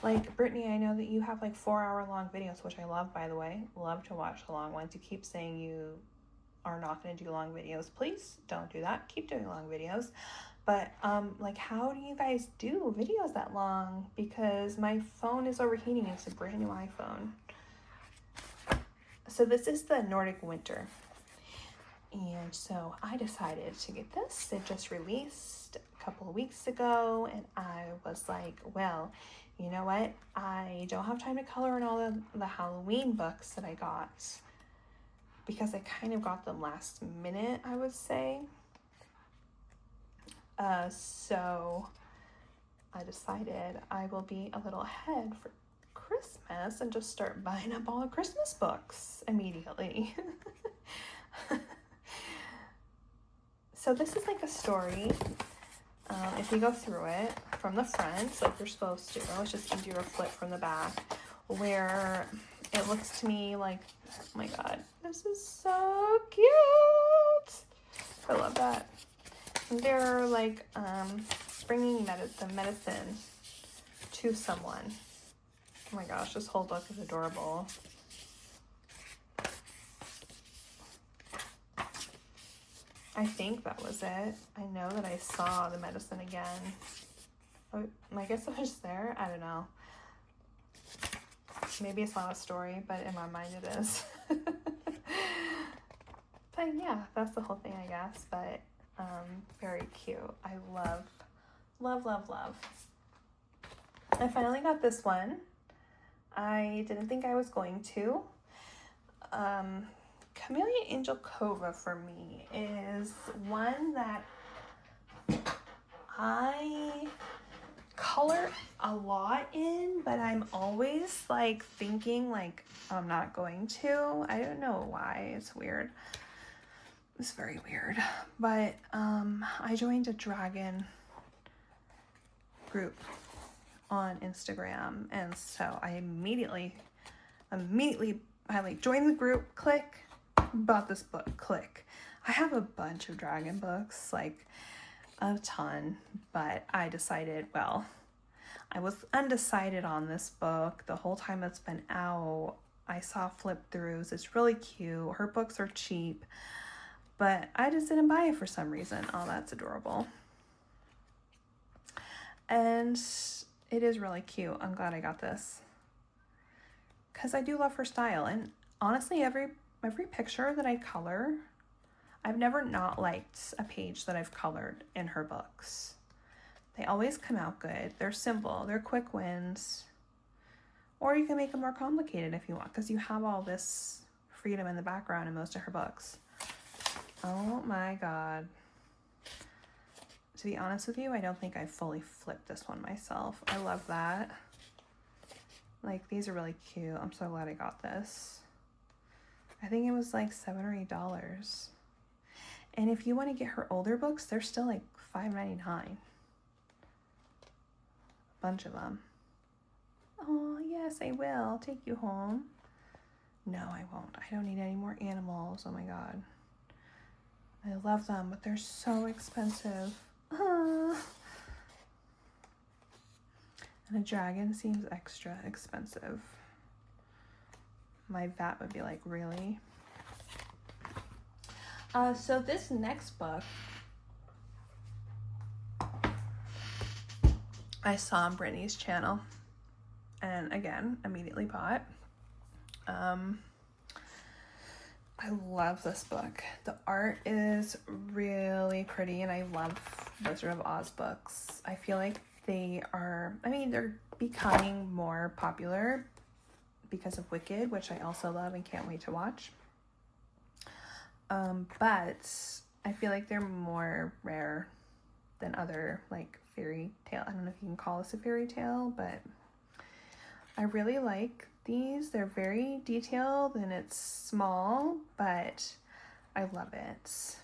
Like, Brittany, I know that you have like 4-hour long videos, which I love, by the way. Love to watch the long ones. You keep saying you are not going to do long videos, please don't do that. Keep doing long videos. But like, how do you guys do videos that long? Because my phone is overheating. It's a brand new iPhone. So this is the Nordic Winter. And so I decided to get this. It just released a couple of weeks ago, and I was like, well, you know what? I don't have time to color in all of the Halloween books that I got, because I kind of got them last minute, I would say. So I decided I will be a little ahead for Christmas and just start buying up all the Christmas books immediately. So this is like a story. If you go through it from the front, like you're supposed to, it's just easier to flip from the back, where it looks to me like, oh my god, this is so cute. I love that. They're like bringing the medicine to someone. Oh my gosh, this whole book is adorable. I think that was it. I know that I saw the medicine again. Oh, I guess it was there. I don't know. Maybe it's not a story, but in my mind it is. But yeah, that's the whole thing, I guess. But very cute. I love, love, love, love. I finally got this one. I didn't think I was going to. Camellia Angel Cova for me is one that I color a lot in, but I'm always like thinking like I'm not going to. I don't know why. It's weird. It's very weird. But I joined a dragon group on Instagram, and so I immediately I like joined the group, click, bought this book, click. I have a bunch of dragon books, like a ton, but I decided, well, I was undecided on this book the whole time it's been out. I saw flip throughs. It's really cute. Her books are cheap, but I just didn't buy it for some reason. Oh, that's adorable. And it is really cute. I'm glad I got this, because I do love her style. And honestly, every picture that I color, I've never not liked a page that I've colored in her books. They always come out good. They're simple. They're quick wins. Or you can make them more complicated if you want, because you have all this freedom in the background in most of her books. Oh my god. To be honest with you, I don't think I fully flipped this one myself. I love that. Like, these are really cute. I'm so glad I got this. I think it was like $7 or $8. And if you want to get her older books, they're still like $5.99. A bunch of them. Oh, yes, I will. I'll take you home. No, I won't. I don't need any more animals. Oh my god. I love them, but they're so expensive. And a dragon seems extra expensive. My vat would be like, really? So this next book I saw on Brittany's channel, and again, immediately bought. I love this book. The art is really pretty, and I love Wizard of Oz books. I feel like they're becoming more popular because of Wicked, which I also love and can't wait to watch. But I feel like they're more rare than other, like, fairy tale. I don't know if you can call this a fairy tale, but I really like these. They're very detailed and it's small, but I love it.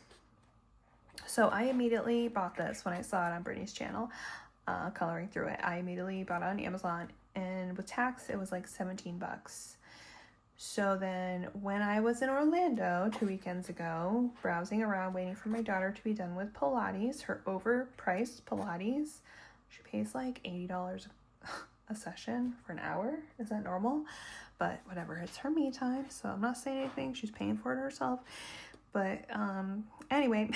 So I immediately bought this when I saw it on Brittany's channel, coloring through it. I immediately bought it on Amazon, and with tax, it was like $17. So then when I was in Orlando 2 weekends ago, browsing around, waiting for my daughter to be done with Pilates, her overpriced Pilates, she pays like $80 a session for an hour. Is that normal? But whatever, it's her me time, so I'm not saying anything. She's paying for it herself. But anyway,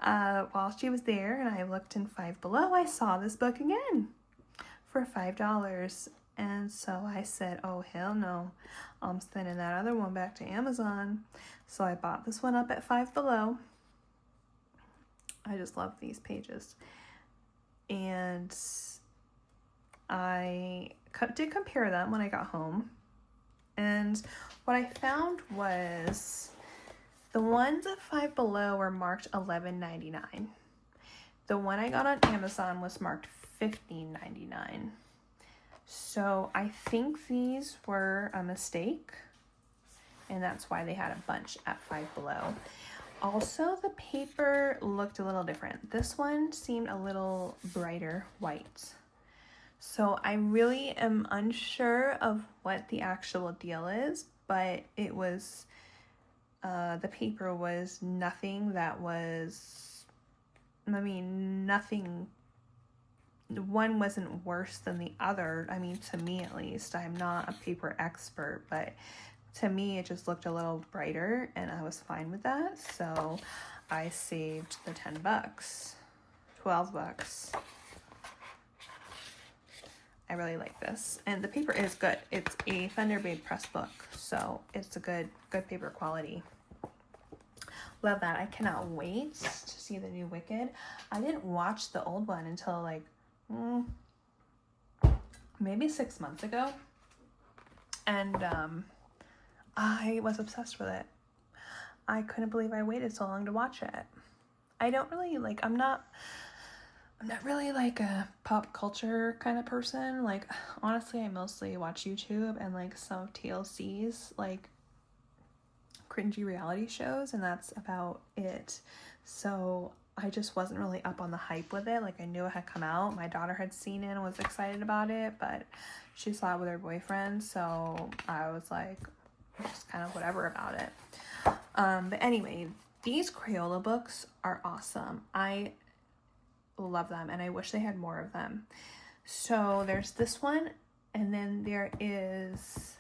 while she was there and I looked in Five Below, I saw this book again for $5. And so I said, oh, hell no, I'm sending that other one back to Amazon. So I bought this one up at Five Below. I just love these pages. And I did compare them when I got home. And what I found was the ones at Five Below were marked $11.99. The one I got on Amazon was marked $15.99. So I think these were a mistake, and that's why they had a bunch at Five Below. Also, the paper looked a little different. This one seemed a little brighter white. So I really am unsure of what the actual deal is, but it was, the paper was nothing that was, nothing, one wasn't worse than the other. I mean, to me at least, I'm not a paper expert, but to me, it just looked a little brighter and I was fine with that. So I saved the $10, $12. I really like this. And the paper is good. It's a Thunderbird Press book. So it's a good paper quality. Love that. I cannot wait to see the new Wicked. I didn't watch the old one until like maybe 6 months ago. And I was obsessed with it. I couldn't believe I waited so long to watch it. I don't really like, I'm not really like a pop culture kind of person. Like, honestly, I mostly watch YouTube and like some of TLC's like cringy reality shows, and that's about it. So I just wasn't really up on the hype with it. Like, I knew it had come out. My daughter had seen it and was excited about it, but she saw it with her boyfriend, so I was like, just kind of whatever about it. But anyway, these Crayola books are awesome. I love them, and I wish they had more of them. So there's this one, and then there is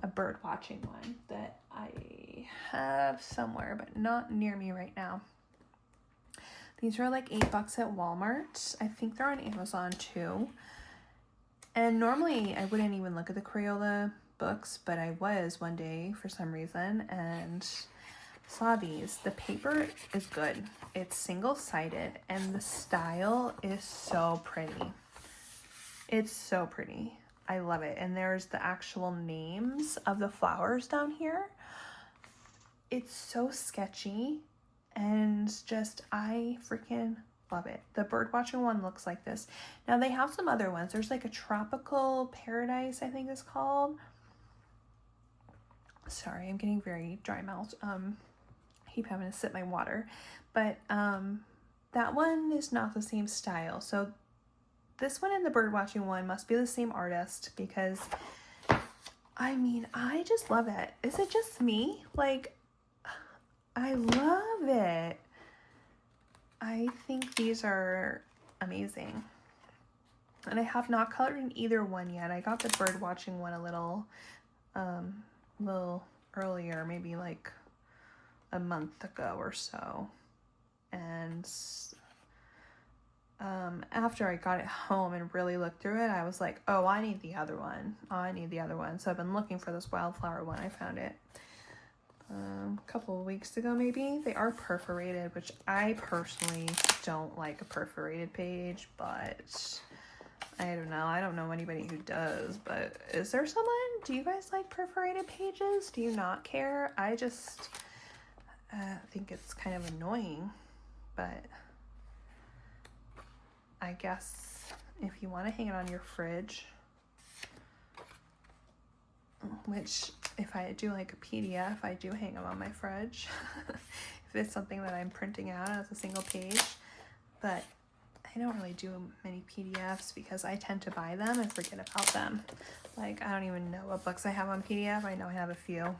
a bird watching one that I have somewhere, but not near me right now. These are like $8 at Walmart. I think they're on Amazon too. And normally I wouldn't even look at the Crayola books, but I was one day for some reason and saw these. The paper is good. It's single-sided and the style is so pretty. It's so pretty. I love it. And there's the actual names of the flowers down here. It's so sketchy and just, I freaking love it. The bird watching one looks like this. Now they have some other ones. There's like a tropical paradise, I think it's called. Sorry, I'm getting very dry mouthed. I keep having to sip my water. But that one is not the same style. So this one and the bird watching one must be the same artist, because I mean, I just love it. Is it just me? Like, I love it. I think these are amazing. And I have not colored in either one yet. I got the bird watching one a little earlier, maybe like a month ago or so. And after I got it home and really looked through it, I was like, oh, I need the other one. So I've been looking for this wildflower one. I found it a couple of weeks ago, maybe. They are perforated, which I personally don't like a perforated page, but I don't know. I don't know anybody who does, but is there someone? Do you guys like perforated pages? Do you not care? I just think it's kind of annoying, but I guess if you want to hang it on your fridge, which if I do like a PDF, I do hang them on my fridge if it's something that I'm printing out as a single page. But I don't really do many PDFs because I tend to buy them and forget about them. Like, I don't even know what books I have on PDF. I know I have a few,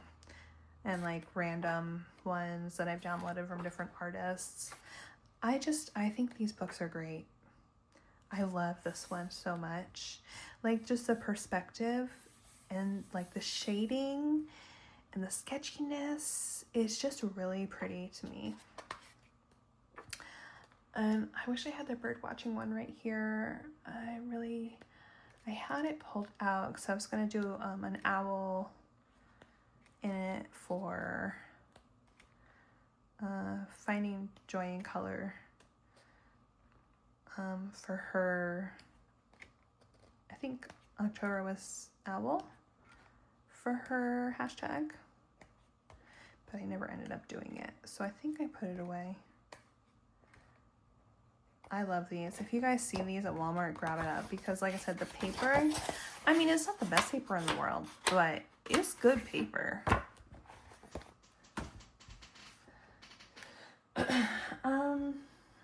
and like random ones that I've downloaded from different artists. I think these books are great. I love this one so much. Like, just the perspective and like the shading And the sketchiness is just really pretty to me. I wish I had the bird watching one right here. I had it pulled out because I was going to do an owl in it for Finding Joy in Color for her. I think October was owl for her hashtag, but I never ended up doing it, so I think I put it away. I love these. If you guys see these at Walmart, grab it up, because like I said, the paper, I mean, it's not the best paper in the world, but it's good paper.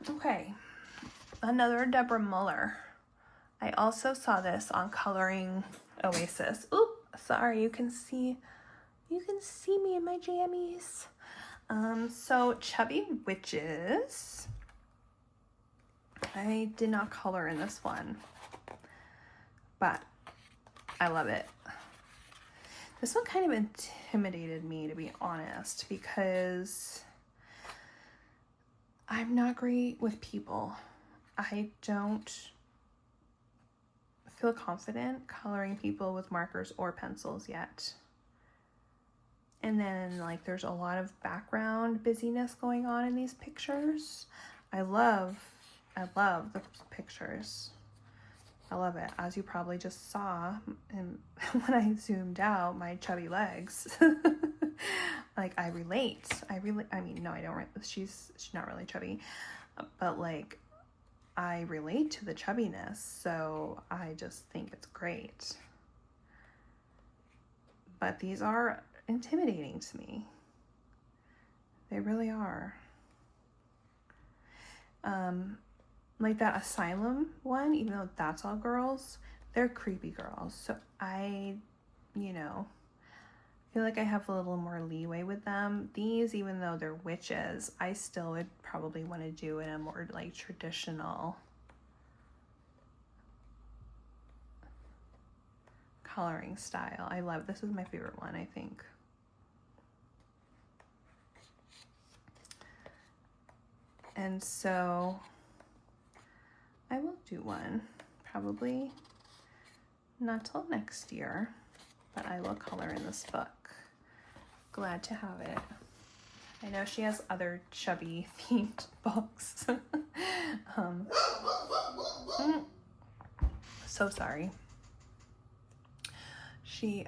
Okay, another Deborah Muller. I also saw this on Coloring Oasis. Oop, sorry, you can see me in my jammies. So Chubby Witches. I did not color in this one, but I love it. This one kind of intimidated me, to be honest, because I'm not great with people. I don't feel confident coloring people with markers or pencils yet. And then like there's a lot of background busyness going on in these pictures. I love the pictures. I love it, as you probably just saw, and when I zoomed out my chubby legs. Like I relate. I mean, no, I don't. She's not really chubby, but like I relate to the chubbiness, so I just think it's great. But these are intimidating to me. They really are. Like that Asylum one, even though that's all girls, they're creepy girls. So I, feel like I have a little more leeway with them. These, even though they're witches, I still would probably want to do in a more like traditional coloring style. I love, this is my favorite one, I think. And so I will do one, probably not till next year, but I will color in this book. Glad to have it. I know she has other chubby themed books. So sorry. She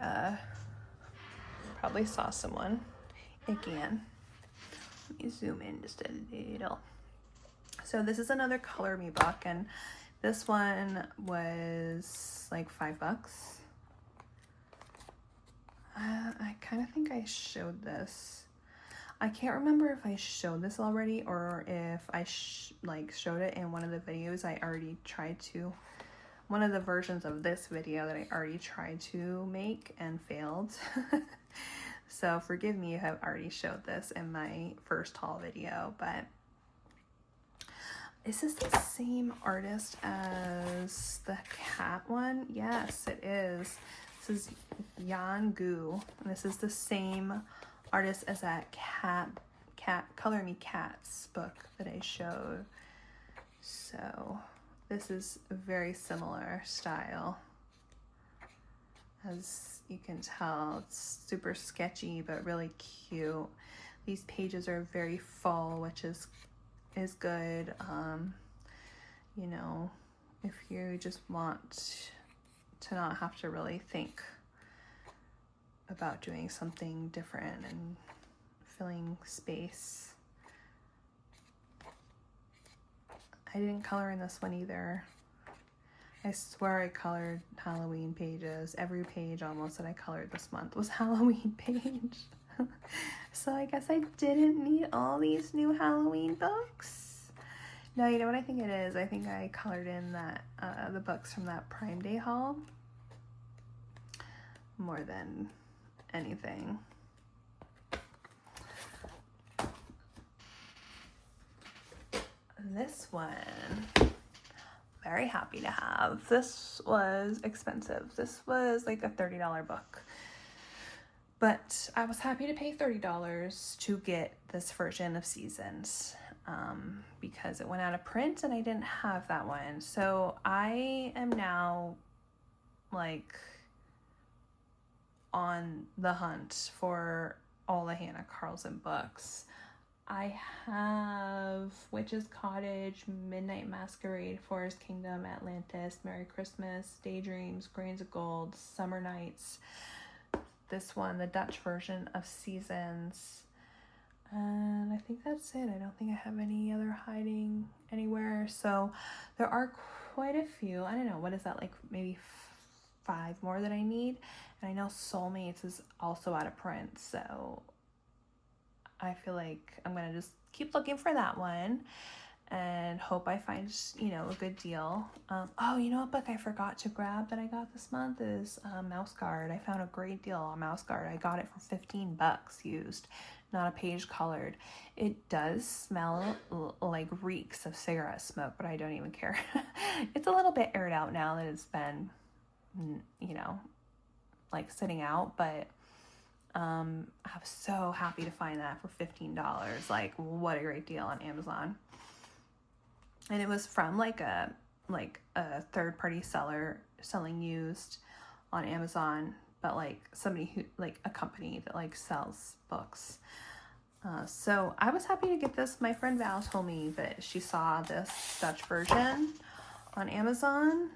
probably saw someone again. Let me zoom in just a little. So this is another Color Me book, and this one was like $5. I kind of think I showed this. I can't remember if I showed this already or if I showed it in one of the videos I already tried to, one of the versions of this video that I already tried to make and failed. So forgive me if I've already showed this in my first haul video, but is this the same artist as the cat one? Yes, it is. This is Yan Gu, and this is the same artist as that cat Color Me Cats book that I showed. So this is a very similar style. As you can tell, it's super sketchy but really cute. These pages are very full, which is good. If you just want to not have to really think about doing something different and filling space. I didn't color in this one either. I swear I colored Halloween pages. Every page almost that I colored this month was Halloween page. So I guess I didn't need all these new Halloween books. No, you know what I think it is? I think I colored in that the books from that Prime Day haul more than anything. This one, very happy to have. This was expensive. This was like a $30 book. But I was happy to pay $30 to get this version of Seasons because it went out of print and I didn't have that one. So I am now like on the hunt for all the Hannah Carlson books. I have Witch's Cottage, Midnight Masquerade, Forest Kingdom, Atlantis, Merry Christmas, Daydreams, Grains of Gold, Summer Nights, this one, the Dutch version of Seasons, and I think that's it. I don't think I have any other hiding anywhere. So there are quite a few. I don't know, what is that, like maybe 5 more that I need? And I know Soulmates is also out of print, so I feel like I'm gonna just keep looking for that one and hope I find, you know, a good deal. Oh, you know what book I forgot to grab that I got this month is Mouse Guard. I found a great deal on Mouse Guard. I got it for $15 used, not a page colored. It does smell like reeks of cigarette smoke, but I don't even care. It's a little bit aired out now that it's been, you know, like sitting out, but I'm so happy to find that for $15. Like, what a great deal on Amazon. And it was from like a third-party seller selling used on Amazon, but like somebody who, like a company that like sells books. So I was happy to get this. My friend Val told me that she saw this Dutch version on Amazon,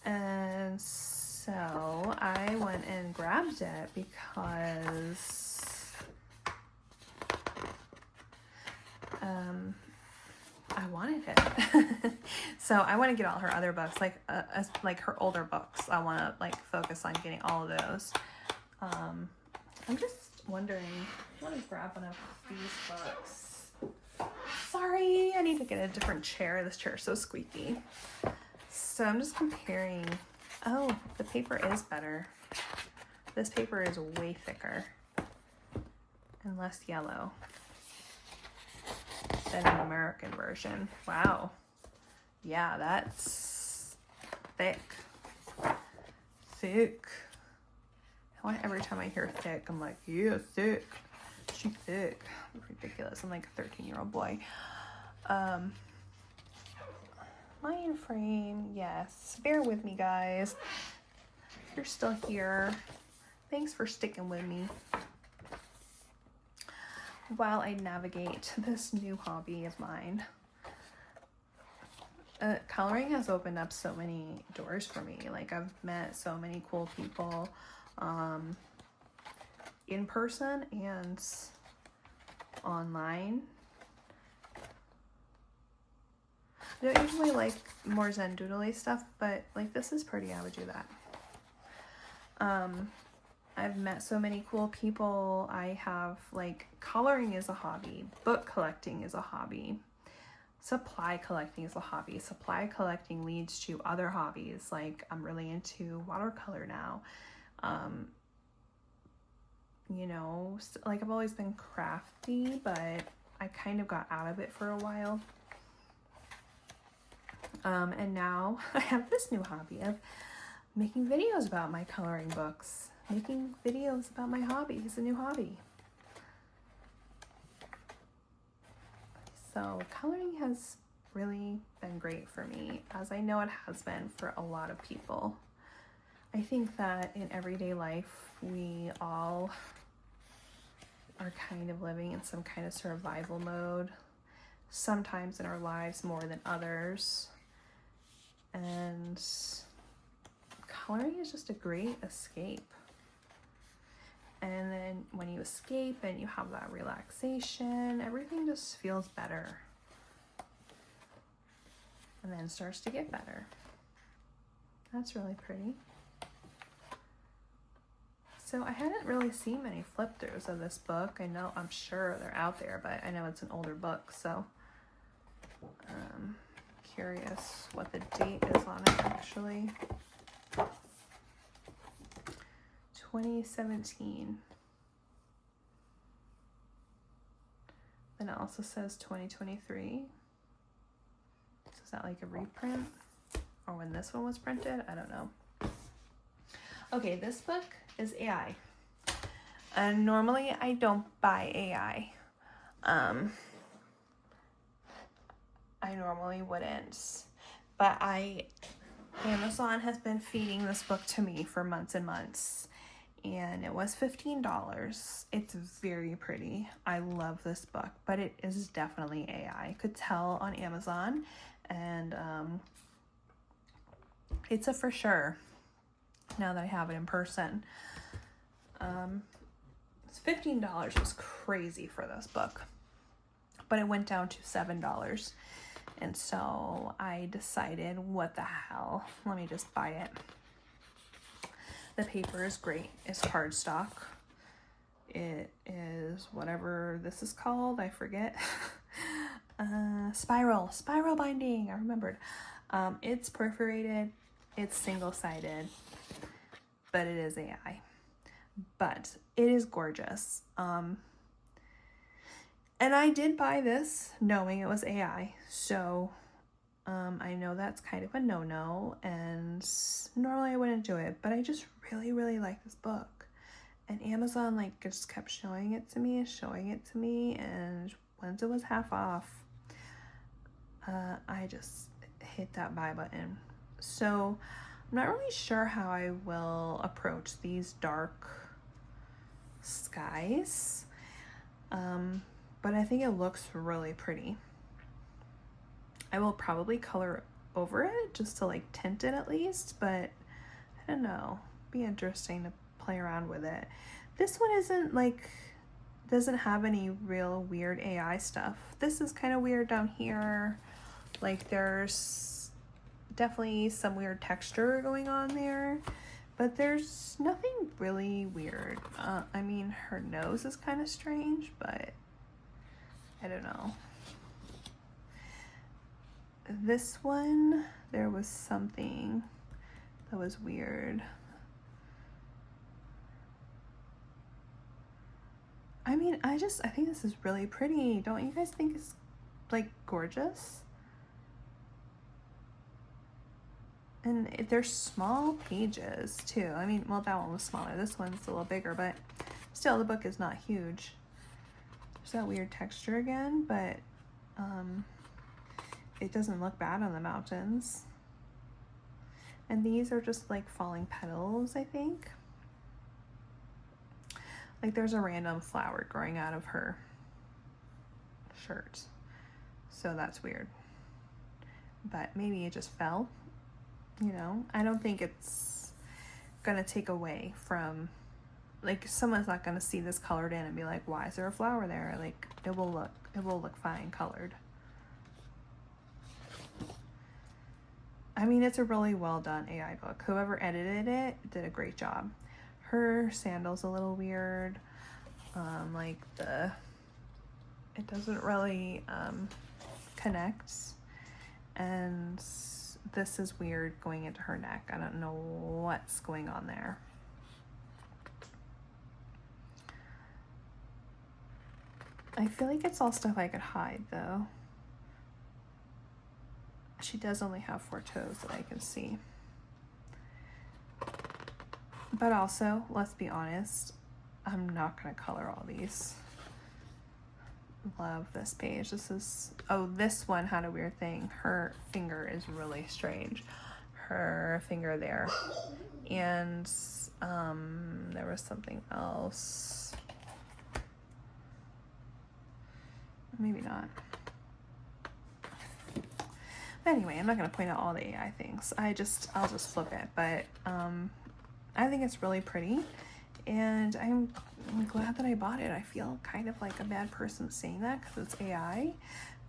and so I went and grabbed it because I wanted it. So I want to get all her other books, like her older books. I want to like focus on getting all of those. I'm just wondering, I want to grab one of these books. Sorry, I need to get a different chair. This chair is so squeaky. So I'm just comparing. Oh, the paper is better. This paper is way thicker and less yellow than an American version. Wow. Yeah, that's thick. Thick. Every time I hear thick, I'm like, yeah, thick. She thick. Ridiculous. I'm like a 13-year-old boy. Mind frame, yes. Bear with me, guys. If you're still here, thanks for sticking with me while I navigate this new hobby of mine. Coloring has opened up so many doors for me. Like, I've met so many cool people in person and online. I don't usually like more Zen doodly stuff, but like this is pretty. I would do that. I've met so many cool people. I have like coloring is a hobby. Book collecting is a hobby. Supply collecting is a hobby. Supply collecting leads to other hobbies. Like I'm really into watercolor now. You know, like I've always been crafty, but I kind of got out of it for a while. And now I have this new hobby of making videos about my coloring books. Making videos about my hobby is a new hobby. So coloring has really been great for me, as I know it has been for a lot of people. I think that in everyday life, we all are kind of living in some kind of survival mode, sometimes in our lives more than others. And coloring is just a great escape. And then when you escape and you have that relaxation, everything just feels better. And then starts to get better. That's really pretty. So I hadn't really seen many flip throughs of this book. I know, I'm sure they're out there, but I know it's an older book, so curious what the date is on it actually. 2017. Then it also says 2023. So is that like a reprint? Or when this one was printed? I don't know. Okay, this book is AI. And normally I don't buy AI. I normally wouldn't. But Amazon has been feeding this book to me for months and months. And it was $15. It's very pretty. I love this book, but it is definitely AI. I could tell on Amazon, and it's a for sure now that I have it in person. It's $15 was crazy for this book, but it went down to $7. And so I decided, what the hell, let me just buy it. The paper is great. It's cardstock. It is whatever this is called. I forget. Spiral binding. I remembered. It's perforated. It's single-sided, but it is AI. But it is gorgeous. And I did buy this knowing it was AI. So I know that's kind of a no-no, and normally I wouldn't do it, but I just really, really like this book. And Amazon like just kept showing it to me, and once it was half off, I just hit that buy button. So I'm not really sure how I will approach these dark skies, but I think it looks really pretty. I will probably color over it just to like tint it at least, but I don't know, be interesting to play around with it. This one isn't like, doesn't have any real weird AI stuff. This is kind of weird down here. Like there's definitely some weird texture going on there, but there's nothing really weird. I mean, her nose is kind of strange, but I don't know. This one, there was something that was weird. I mean, I think this is really pretty. Don't you guys think it's like gorgeous? And they're small pages too. I mean, well, that one was smaller. This one's a little bigger, but still the book is not huge. There's that weird texture again, but it doesn't look bad on the mountains. And these are just like falling petals, I think. Like there's a random flower growing out of her shirt. So that's weird. But maybe it just fell, you know? I don't think it's gonna take away from, like, someone's not gonna see this colored in and be like, why is there a flower there? Like, it will look fine colored. I mean, it's a really well done AI book. Whoever edited it did a great job. Her sandal's a little weird. It doesn't really connect. And this is weird going into her neck. I don't know what's going on there. I feel like it's all stuff I could hide though. She does only have 4 toes that I can see. But also, let's be honest, I'm not gonna color all these. Love this page. This one had a weird thing. Her finger is really strange. Her finger there. And there was something else. Maybe not. Anyway, I'm not going to point out all the AI things. I'll just flip it. But I think it's really pretty. And I'm glad that I bought it. I feel kind of like a bad person saying that because it's AI.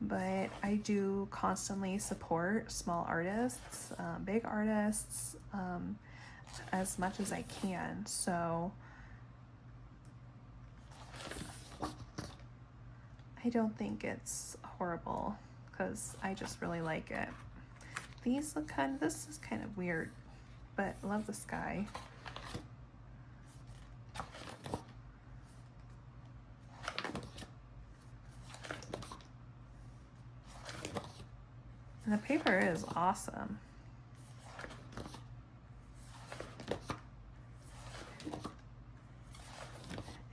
But I do constantly support small artists, big artists, as much as I can. So I don't think it's horrible because I just really like it. These look this is kind of weird, but I love the sky. And the paper is awesome.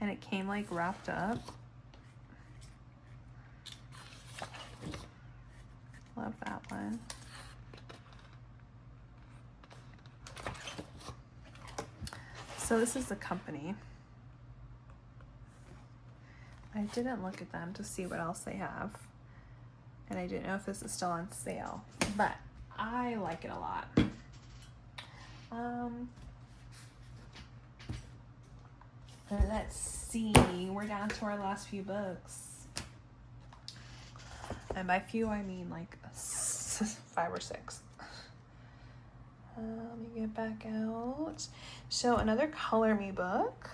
And it came like wrapped up. Love that one. So this is the company. I didn't look at them to see what else they have. And I didn't know if this is still on sale. But I like it a lot. Let's see. We're down to our last few books. And by few, I mean like 5 or 6. Let me get back out. So another Color Me book.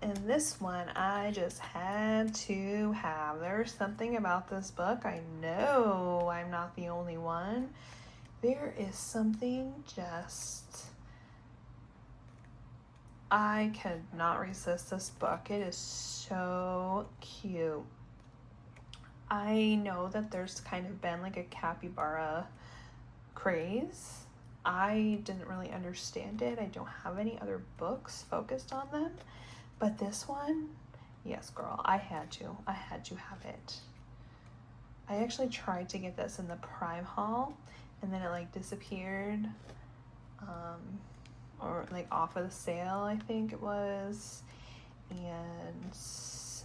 And this one I just had to have. There's something about this book. I know I'm not the only one. There is something just... I could not resist this book. It is so cute. I know that there's kind of been like a capybara craze. I didn't really understand it. I don't have any other books focused on them. But this one, yes, girl, I had to have it. I actually tried to get this in the Prime haul, and then it like disappeared, or like off of the sale, I think it was, and so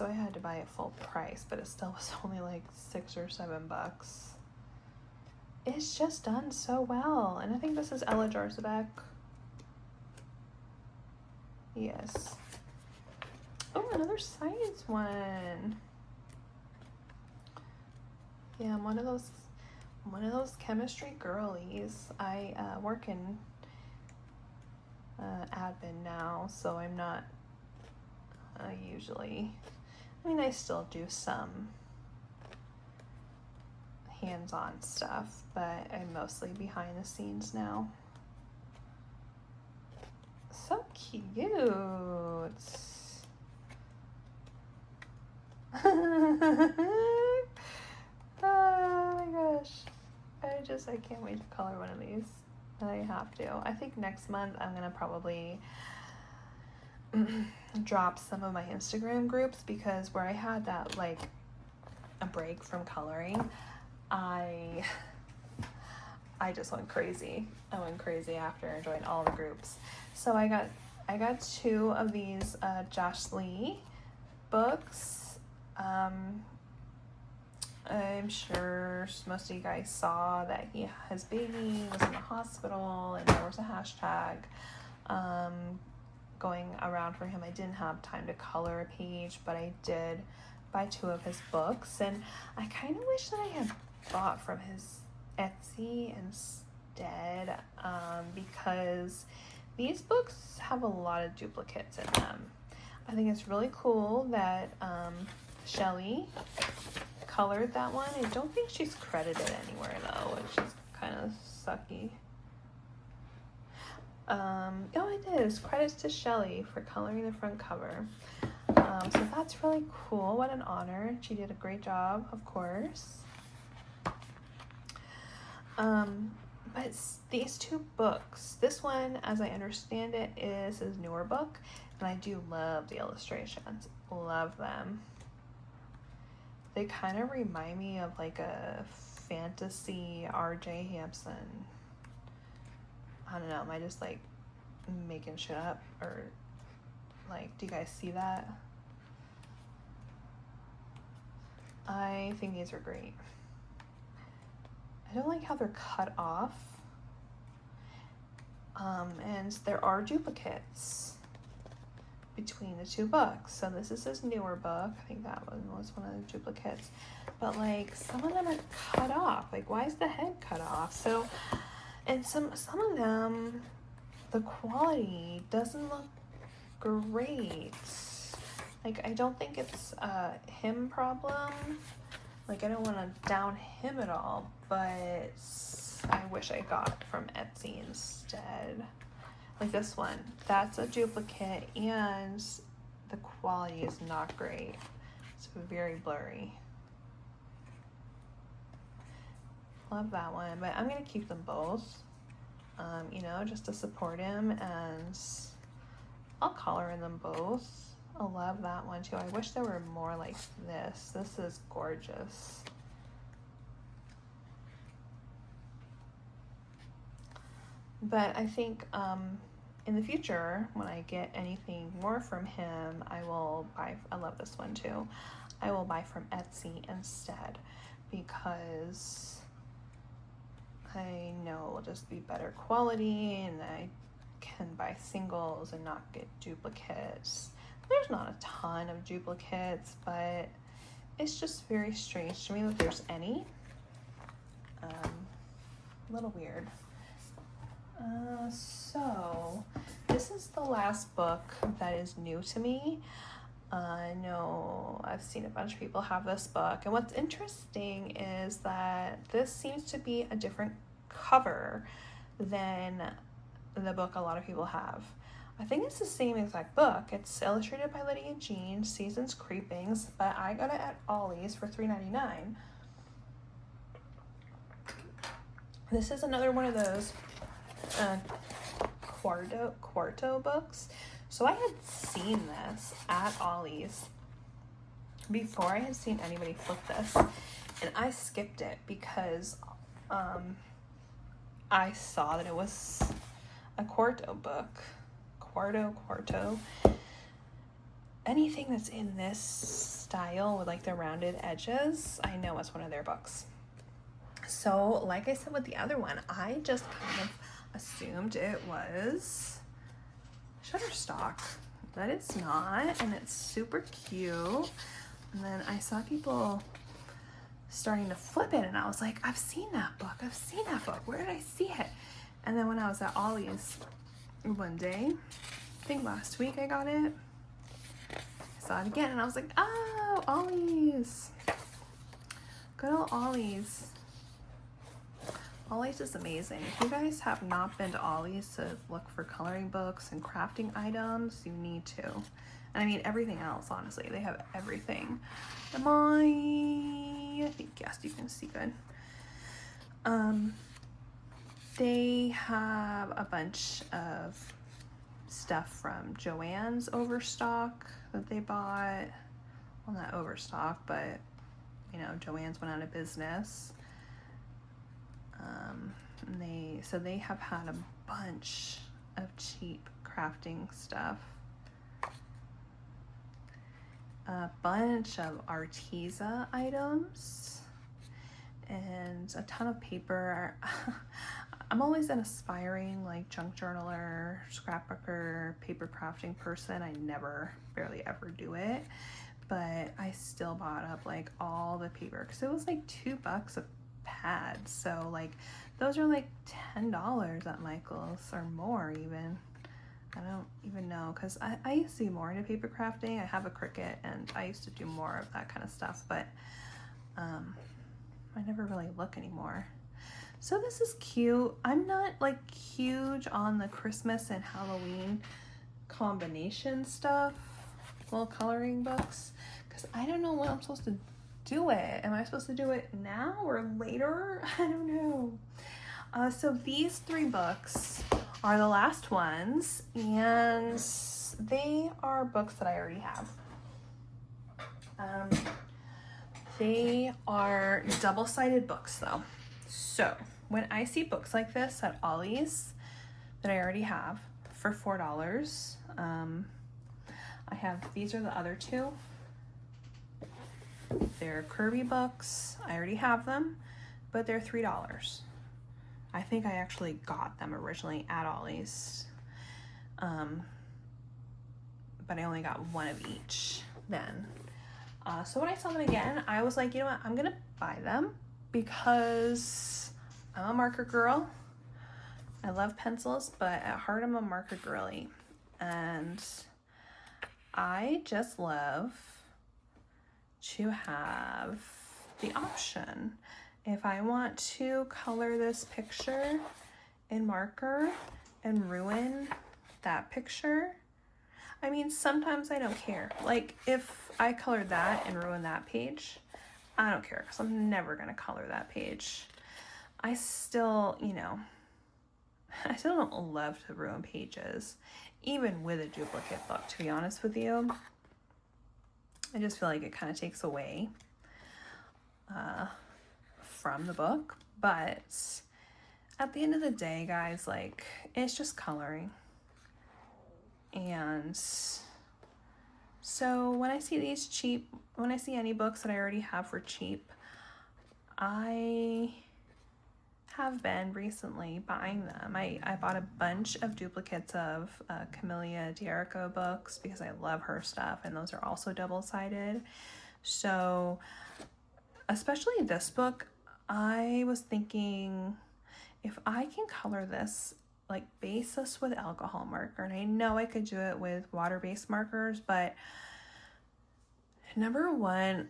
I had to buy it full price, but it still was only like $6 or $7. It's just done so well, and I think this is Ella Jarzabek. Yes. Oh, another science one. Yeah, I'm one of those chemistry girlies. I work in admin now, so I'm not usually. I mean, I still do some hands-on stuff, but I'm mostly behind the scenes now. So cute. Oh my gosh. I can't wait to color one of these. I have to. I think next month I'm gonna probably drop some of my Instagram groups, because where I had that like a break from coloring, I just went crazy. I went crazy after I joined all the groups. So I got 2 of these Josh Lee books. I'm sure most of you guys saw that his baby was in the hospital, and there was a hashtag going around for him. I didn't have time to color a page, but I did buy 2 of his books, and I kind of wish that I had bought from his Etsy instead, because these books have a lot of duplicates in them. I think it's really cool that Shelly colored that one. I don't think she's credited anywhere though, which is kind of sucky. Oh, it is. Credits to Shelly for coloring the front cover. So that's really cool. What an honor. She did a great job, of course. But these 2 books, this one, as I understand it, is his newer book, and I do love the illustrations. Love them. They kind of remind me of like a fantasy R.J. Hampson. I don't know, am I just like making shit up, or like, do you guys see that? I think these are great. I don't like how they're cut off. And there are duplicates between the 2 books. So this is his newer book. I think that one was one of the duplicates. But like, some of them are cut off. Like, why is the head cut off? So, and some of them, the quality doesn't look great. Like, I don't think it's a him problem. Like, I don't want to down him at all, but I wish I got from Etsy instead. Like this one, that's a duplicate, and the quality is not great. It's very blurry. Love that one, but I'm gonna keep them both, you know, just to support him, and I'll color in them both. I love that one too. I wish there were more like this. This is gorgeous. But I think in the future, when I get anything more from him, I will buy, I love this one too. I will buy from Etsy instead, because I know it'll just be better quality, and I can buy singles and not get duplicates. There's not a ton of duplicates, but it's just very strange to me that there's any. A little weird. So this is the last book that is new to me. I know I've seen a bunch of people have this book, and what's interesting is that this seems to be a different cover than the book a lot of people have. I think it's the same exact book. It's illustrated by Lydia Jean, Seasons Creepings, but I got it at Ollie's for $3.99. This is another one of those quarto books. So I had seen this at Ollie's before I had seen anybody flip this, and I skipped it because I saw that it was a quarto book. Quarto. Anything that's in this style with like the rounded edges, I know it's one of their books. So like I said with the other one, I just kind of assumed it was Shutterstock, but it's not, and it's super cute. And then I saw people starting to flip it, and I was like, I've seen that book, where did I see it? And then when I was at Ollie's one day, I think last week, I got it, I saw it again, and I was like, oh, Ollie's, good old Ollie's. Ollie's is amazing. If you guys have not been to Ollie's to look for coloring books and crafting items, you need to. And I mean everything else, honestly. They have everything. I think, yes, you can see good. They have a bunch of stuff from Joann's Overstock that they bought. Well, not Overstock, but, you know, Joann's went out of business. So they have had a bunch of cheap crafting stuff, a bunch of Arteza items, and a ton of paper. I'm always an aspiring like junk journaler, scrapbooker, paper crafting person. I barely ever do it, but I still bought up like all the paper because it was like $2 a pad. So like those are like $10 at Michael's or more even. I don't even know, because I used to be more into paper crafting. I have a Cricut and I used to do more of that kind of stuff, but I never really look anymore. So this is cute. I'm not like huge on the Christmas and Halloween combination stuff, little coloring books, because I don't know when I'm supposed to do it. Am I supposed to do it now or later? I don't know. So these 3 books are the last ones, and they are books that I already have. They are double-sided books though. So when I see books like this at Ollie's that I already have for $4, I have, these are the other 2. They're Kirby books. I already have them, but they're $3. I think I actually got them originally at Ollie's, but I only got one of each then. So when I saw them again, I was like, you know what, I'm gonna buy them because I'm a marker girl. I love pencils, but at heart I'm a marker girly, and I just love to have the option. If I want to color this picture in marker and ruin that picture, I mean, sometimes I don't care. Like if I colored that and ruined that page, I don't care, because I'm never gonna color that page. I still, you know, I still don't love to ruin pages, even with a duplicate book, to be honest with you. I just feel like it kind of takes away from the book. But at the end of the day, guys, like, it's just coloring. And so when I see these cheap, when I see any books that I already have for cheap, I have been recently buying them. I bought a bunch of duplicates of Camellia D'Errico books because I love her stuff, and those are also double-sided. So especially this book, I was thinking, if I can color this, like base this with alcohol marker, and I know I could do it with water-based markers, but number one,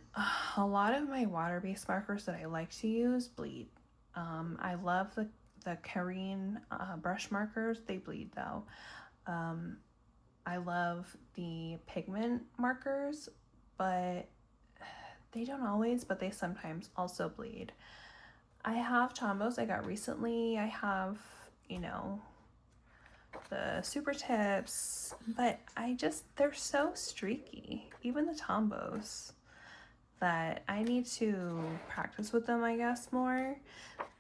a lot of my water-based markers that I like to use bleed. I love the Kareen brush markers. They bleed though. I love the pigment markers, but they don't always, but they sometimes also bleed. I have Tombos I got recently. I have, you know, the Super Tips, but they're so streaky, even the Tombos, that I need to practice with them, I guess, more.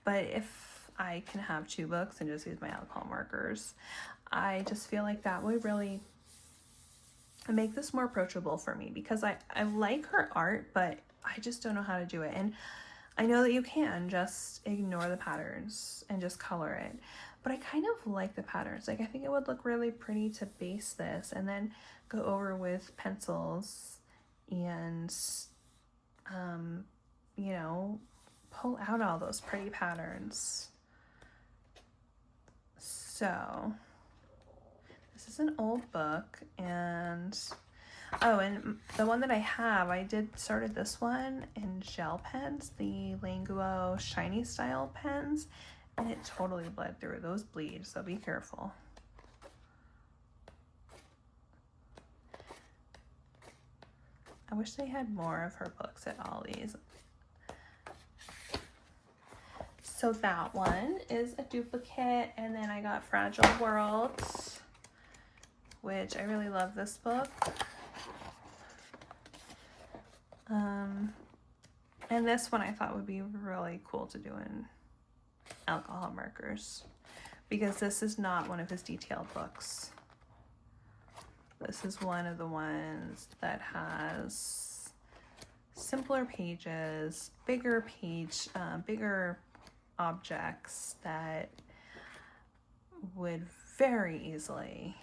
But if I can have 2 books and just use my alcohol markers, I just feel like that would really make this more approachable for me, because I like her art, but I just don't know how to do it. And I know that you can just ignore the patterns and just color it, but I kind of like the patterns. Like, I think it would look really pretty to base this and then go over with pencils and, you know, pull out all those pretty patterns. So this is an old book, and oh, and the one that I have, I started this one in gel pens, the Languo shiny style pens, and it totally bled through. Those bleed, so be careful. I wish they had more of her books at Ollie's. So that one is a duplicate, and then I got Fragile World, which I really love this book. And this one I thought would be really cool to do in alcohol markers, because this is not one of his detailed books. This is one of the ones that has simpler pages, bigger objects that would very easily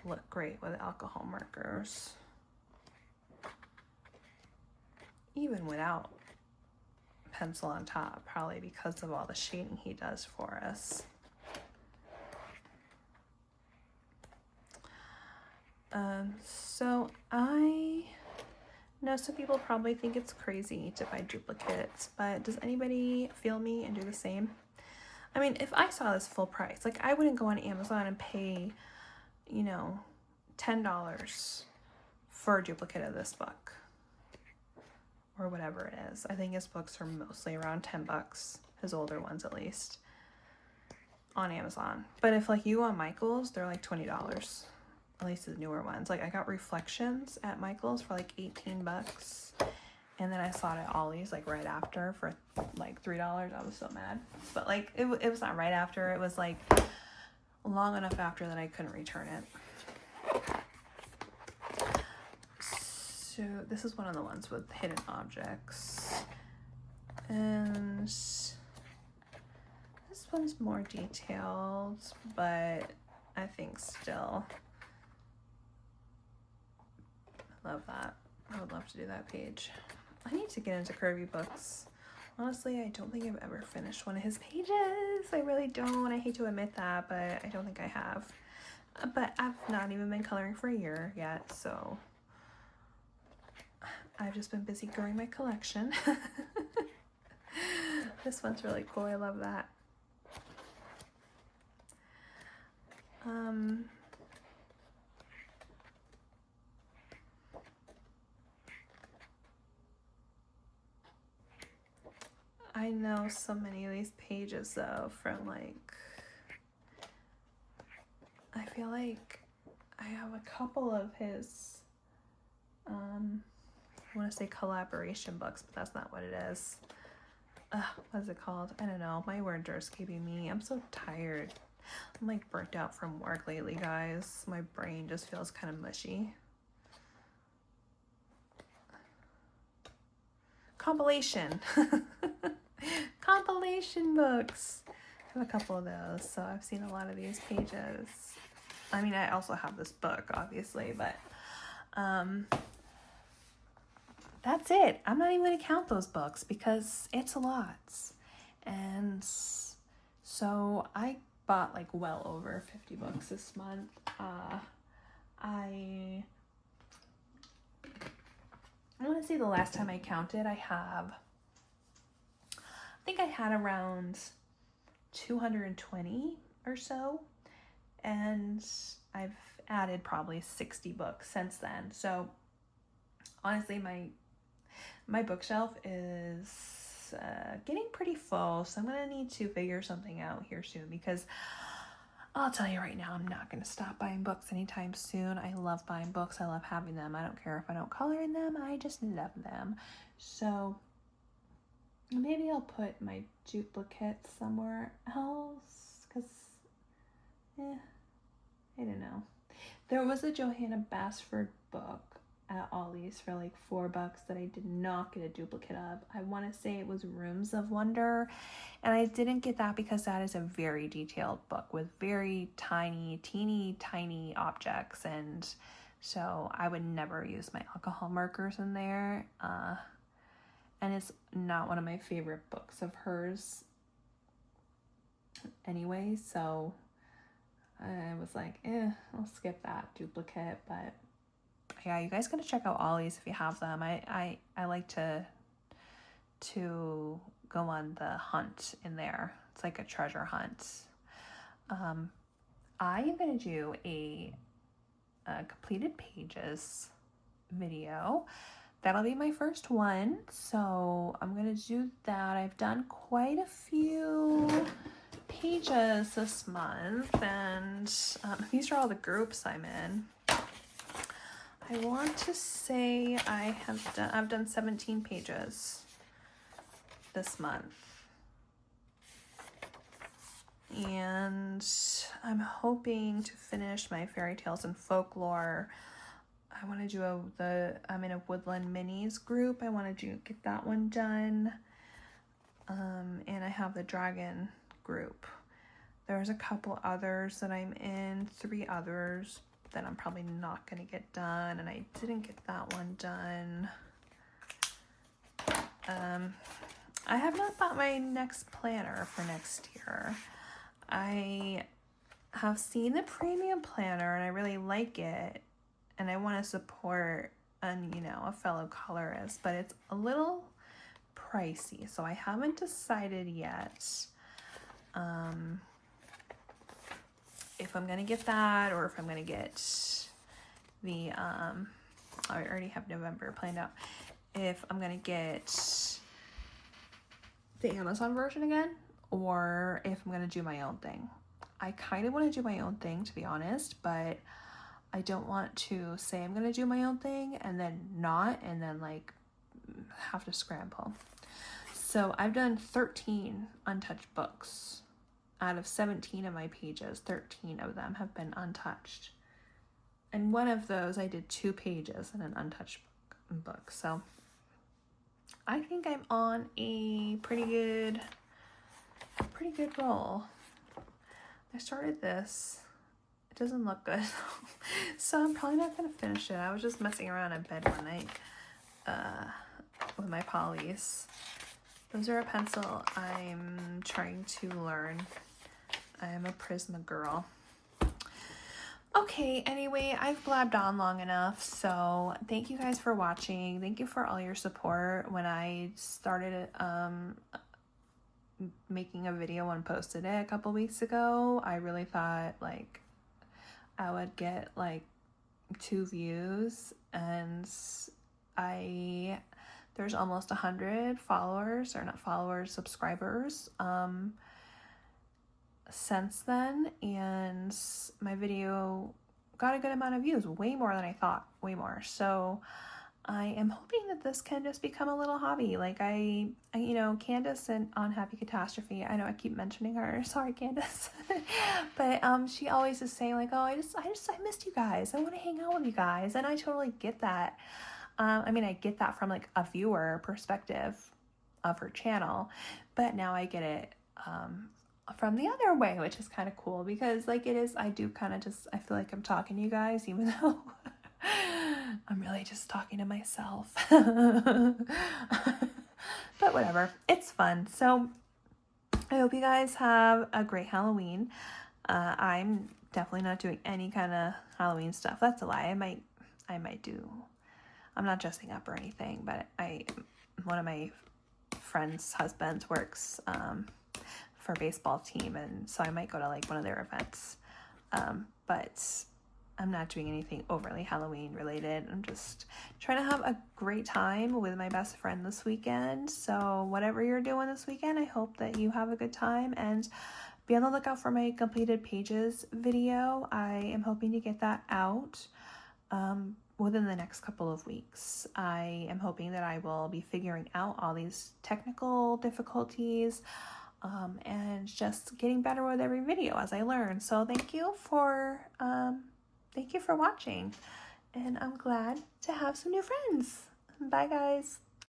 look great with alcohol markers, even without pencil on top, probably because of all the shading he does for us. So I know some people probably think it's crazy to buy duplicates, but does anybody feel me and do the same? I mean, if I saw this full price, like, I wouldn't go on Amazon and pay, you know, $10 for a duplicate of this book, or whatever it is. I think his books are mostly around $10, his older ones at least, on Amazon. But if, like, you go on Michael's, they're like $20, at least the newer ones. Like, I got Reflections at Michael's for like $18, and then I saw it at Ollie's like right after for like $3. I was so mad, but like it was not right after, it was like long enough after that I couldn't return it. So this is one of the ones with hidden objects, and this one's more detailed, but I think still, I love that. I would love to do that page. I need to get into curvy books. Honestly, I don't think I've ever finished one of his pages. I really don't. I hate to admit that, but I don't think I have. But I've not even been coloring for a year yet, so I've just been busy growing my collection. This one's really cool. I love that. I know so many of these pages though from like, I feel like I have a couple of his, I want to say collaboration books, but that's not what it is. What is it called? I don't know. My words are escaping me. I'm so tired. I'm like burnt out from work lately, guys. My brain just feels kind of mushy. Compilation. Compilation books. I have a couple of those, so I've seen a lot of these pages. I mean, I also have this book, obviously, but that's it. I'm not even going to count those books because it's a lot. And so I bought like well over 50 books this month. I want to say the last time I counted, I think I had around 220 or so, and I've added probably 60 books since then. So honestly, my bookshelf is getting pretty full, so I'm gonna need to figure something out here soon, because I'll tell you right now, I'm not gonna stop buying books anytime soon. I love buying books. I love having them. I don't care if I don't color in them. I just love them. So maybe I'll put my duplicates somewhere else, because I don't know. There was a Johanna Basford book at Ollie's for like $4 that I did not get a duplicate of. I want to say it was Rooms of Wonder, and I didn't get that because that is a very detailed book with very teeny tiny objects, and so I would never use my alcohol markers in there, and it's not one of my favorite books of hers anyway, so I was like, I'll skip that duplicate. But yeah, you guys gotta check out Ollie's if you have them. I like to go on the hunt in there. It's like a treasure hunt. I am gonna do a completed pages video. That'll be my first one, so I'm gonna do that. I've done quite a few pages this month, and these are all the groups I'm in. I want to say I've done 17 pages this month, and I'm hoping to finish my fairy tales and folklore. I want to do I'm in a Woodland Minis group. I want to get that one done, and I have the dragon group. There's a couple others that I'm in, 3 others that I'm probably not going to get done, and I didn't get that one done. I have not bought my next planner for next year. I have seen the premium planner and I really like it, and I want to support a fellow colorist, but it's a little pricey, so I haven't decided yet if I'm gonna get that or if I'm gonna get the I already have November planned out, if I'm gonna get the Amazon version again or if I'm gonna do my own thing. I kind of want to do my own thing, to be honest, but I don't want to say I'm gonna do my own thing and then not, and then like have to scramble. So I've done 13 untouched books. Out of 17 of my pages, 13 of them have been untouched. And one of those I did 2 pages in an untouched book. So I think I'm on a pretty good roll. I started this. It doesn't look good. So I'm probably not gonna finish it. I was just messing around in bed one night with my polys. Those are a pencil I'm trying to learn. I am a Prisma girl. Okay, anyway, I've blabbed on long enough, so thank you guys for watching. Thank you for all your support. When I started making a video and posted it a couple weeks ago, I really thought like I would get like 2 views, and there's almost 100 followers, or not followers, subscribers, since then, and my video got a good amount of views, way more than I thought, way more. So I am hoping that this can just become a little hobby. Like I you know, Candace and on Happy Catastrophe, I know I keep mentioning her, sorry Candace, but she always is saying like, oh, I missed you guys, I want to hang out with you guys, and I totally get that. I mean, I get that from like a viewer perspective of her channel, but now I get it from the other way, which is kind of cool, because like it is, I do kind of just, I feel like I'm talking to you guys, even though I'm really just talking to myself. But whatever, it's fun. So I hope you guys have a great Halloween. I'm definitely not doing any kind of Halloween stuff. That's a lie. I might do, I'm not dressing up or anything, but one of my friends' husbands works for a baseball team, and so I might go to like one of their events. But I'm not doing anything overly Halloween related. I'm just trying to have a great time with my best friend this weekend. So whatever you're doing this weekend, I hope that you have a good time, and be on the lookout for my completed pages video. I am hoping to get that out within the next couple of weeks. I am hoping that I will be figuring out all these technical difficulties and just getting better with every video as I learn. So thank you for watching, and I'm glad to have some new friends. Bye guys.